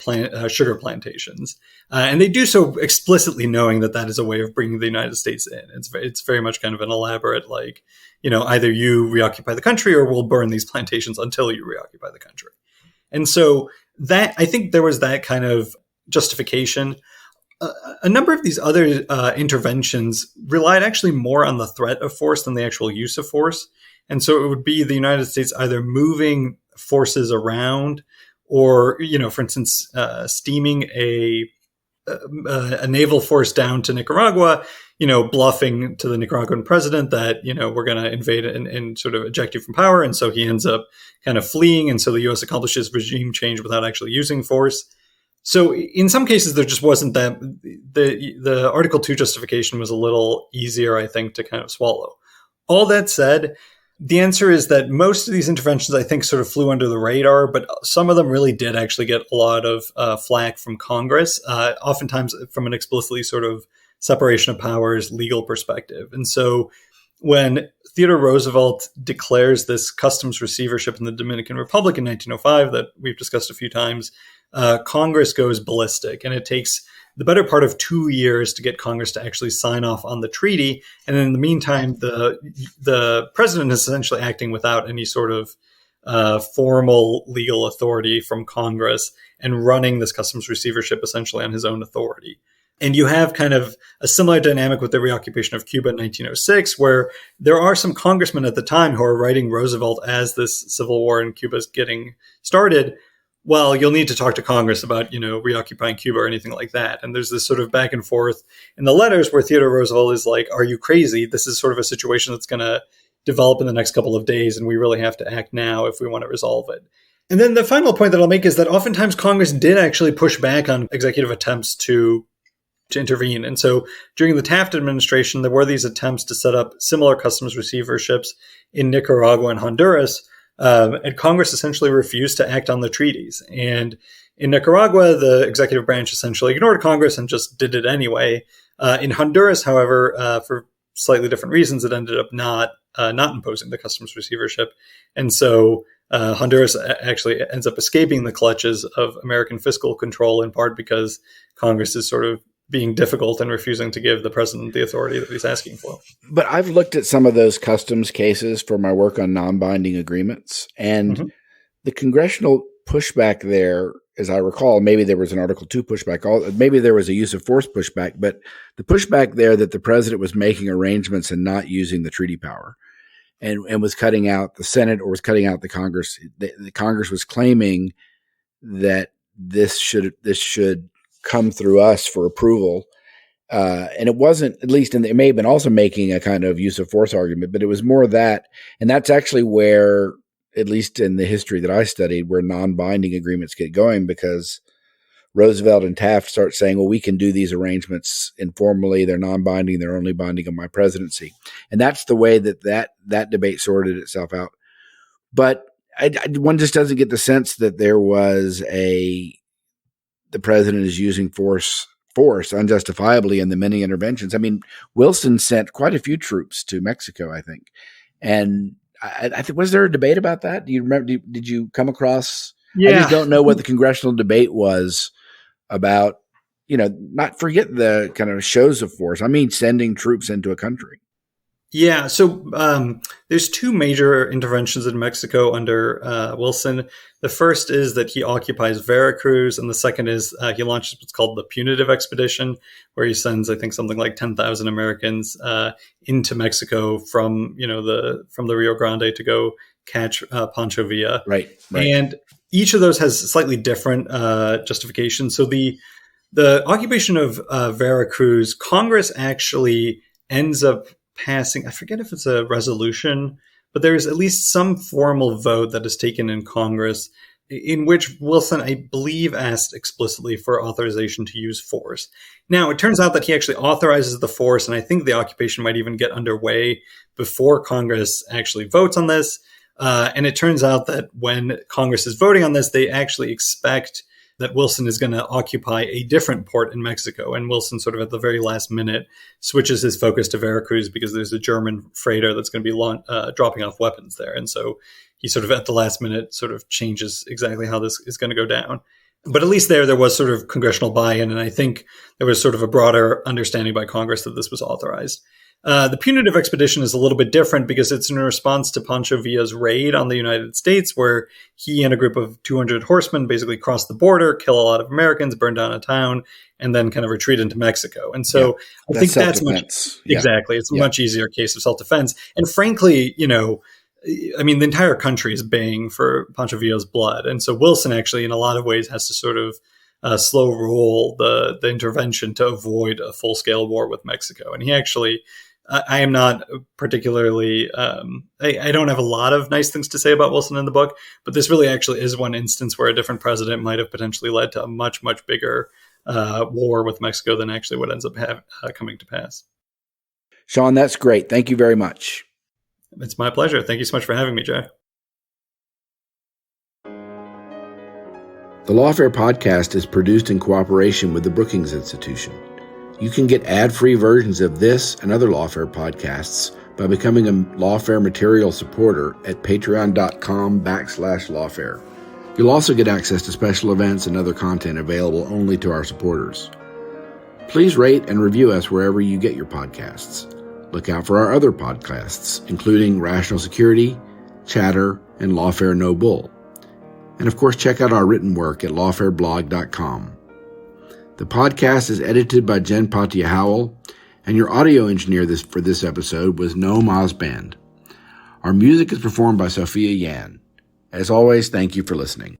sugar plantations. And they do so explicitly knowing that that is a way of bringing the United States in. It's very much kind of an elaborate, either you reoccupy the country or we'll burn these plantations until you reoccupy the country. And so that, I think there was that kind of justification. A number of these other interventions relied actually more on the threat of force than the actual use of force. And so it would be the United States either moving forces around or, for instance, steaming a naval force down to Nicaragua, bluffing to the Nicaraguan president that, we're going to invade and sort of eject you from power. And so he ends up kind of fleeing. And so the U.S. accomplishes regime change without actually using force. So in some cases, there just wasn't that. The Article 2 justification was a little easier, I think, to kind of swallow. All that said, the answer is that most of these interventions, I think, sort of flew under the radar, but some of them really did actually get a lot of flack from Congress, oftentimes from an explicitly sort of separation of powers legal perspective. And so when Theodore Roosevelt declares this customs receivership in the Dominican Republic in 1905 that we've discussed a few times, Congress goes ballistic, and it takes the better part of 2 years to get Congress to actually sign off on the treaty. And in the meantime, the president is essentially acting without any sort of formal legal authority from Congress and running this customs receivership essentially on his own authority. And you have kind of a similar dynamic with the reoccupation of Cuba in 1906, where there are some congressmen at the time who are writing Roosevelt as this civil war in Cuba is getting started. Well, you'll need to talk to Congress about, reoccupying Cuba or anything like that. And there's this sort of back and forth in the letters where Theodore Roosevelt is like, are you crazy? This is sort of a situation that's going to develop in the next couple of days, and we really have to act now if we want to resolve it. And then the final point that I'll make is that oftentimes Congress did actually push back on executive attempts to intervene. And so during the Taft administration, there were these attempts to set up similar customs receiverships in Nicaragua and Honduras. And Congress essentially refused to act on the treaties. And in Nicaragua, the executive branch essentially ignored Congress and just did it anyway. In Honduras, however, for slightly different reasons, it ended up not imposing the customs receivership. And so Honduras actually ends up escaping the clutches of American fiscal control, in part because Congress is sort of being difficult and refusing to give the president the authority that he's asking for. But I've looked at some of those customs cases for my work on non-binding agreements, and the congressional pushback there, as I recall, maybe there was an Article 2 pushback, maybe there was a use of force pushback, but the pushback there that the president was making arrangements and not using the treaty power and was cutting out the Senate or was cutting out the Congress. The Congress was claiming that this should come through us for approval. And it wasn't, at least it may have been also making a kind of use of force argument, but it was more that. And that's actually where, at least in the history that I studied, where non-binding agreements get going, because Roosevelt and Taft start saying, well, we can do these arrangements informally. They're non-binding. They're only binding on my presidency. And that's the way that debate sorted itself out. But one just doesn't get the sense that there was the president is using force unjustifiably in the many interventions. I mean, Wilson sent quite a few troops to Mexico, I think. And I think, was there a debate about that? Do you remember? Did you come across? Yeah. I just don't know what the congressional debate was about, not forget the kind of shows of force. I mean, sending troops into a country. Yeah. So there's two major interventions in Mexico under Wilson. The first is that he occupies Veracruz, and the second is he launches what's called the Punitive Expedition, where he sends, I think, something like 10,000 Americans into Mexico from the Rio Grande to go catch Pancho Villa. Right. And each of those has slightly different justifications. So the occupation of Veracruz, Congress actually ends up passing, I forget if it's a resolution, but there's at least some formal vote that is taken in Congress in which Wilson, I believe, asked explicitly for authorization to use force. Now, it turns out that he actually authorizes the force, and I think the occupation might even get underway before Congress actually votes on this. And it turns out that when Congress is voting on this, they actually expect that Wilson is going to occupy a different port in Mexico. And Wilson sort of at the very last minute switches his focus to Veracruz because there's a German freighter that's going to be dropping off weapons there. And so he sort of at the last minute sort of changes exactly how this is going to go down. But at least there was sort of congressional buy-in. And I think there was sort of a broader understanding by Congress that this was authorized. The Punitive Expedition is a little bit different because it's in response to Pancho Villa's raid on the United States, where he and a group of 200 horsemen basically cross the border, kill a lot of Americans, burn down a town, and then kind of retreat into Mexico. And so I think that's exactly. It's a much easier case of self-defense. And frankly, I mean, the entire country is baying for Pancho Villa's blood. And so Wilson actually, in a lot of ways, has to sort of slow roll the intervention to avoid a full-scale war with Mexico. And he actually... I am not particularly, I don't have a lot of nice things to say about Wilson in the book, but this really actually is one instance where a different president might have potentially led to a much, much bigger war with Mexico than actually what ends up coming to pass. Sean, that's great. Thank you very much. It's my pleasure. Thank you so much for having me, Jay. The Lawfare podcast is produced in cooperation with the Brookings Institution. You can get ad-free versions of this and other Lawfare podcasts by becoming a Lawfare material supporter at patreon.com/Lawfare. You'll also get access to special events and other content available only to our supporters. Please rate and review us wherever you get your podcasts. Look out for our other podcasts, including Rational Security, Chatter, and Lawfare No Bull. And of course, check out our written work at lawfareblog.com. The podcast is edited by Jen Patia Howell, and your audio engineer for this episode was Noam Osband. Our music is performed by Sophia Yan. As always, thank you for listening.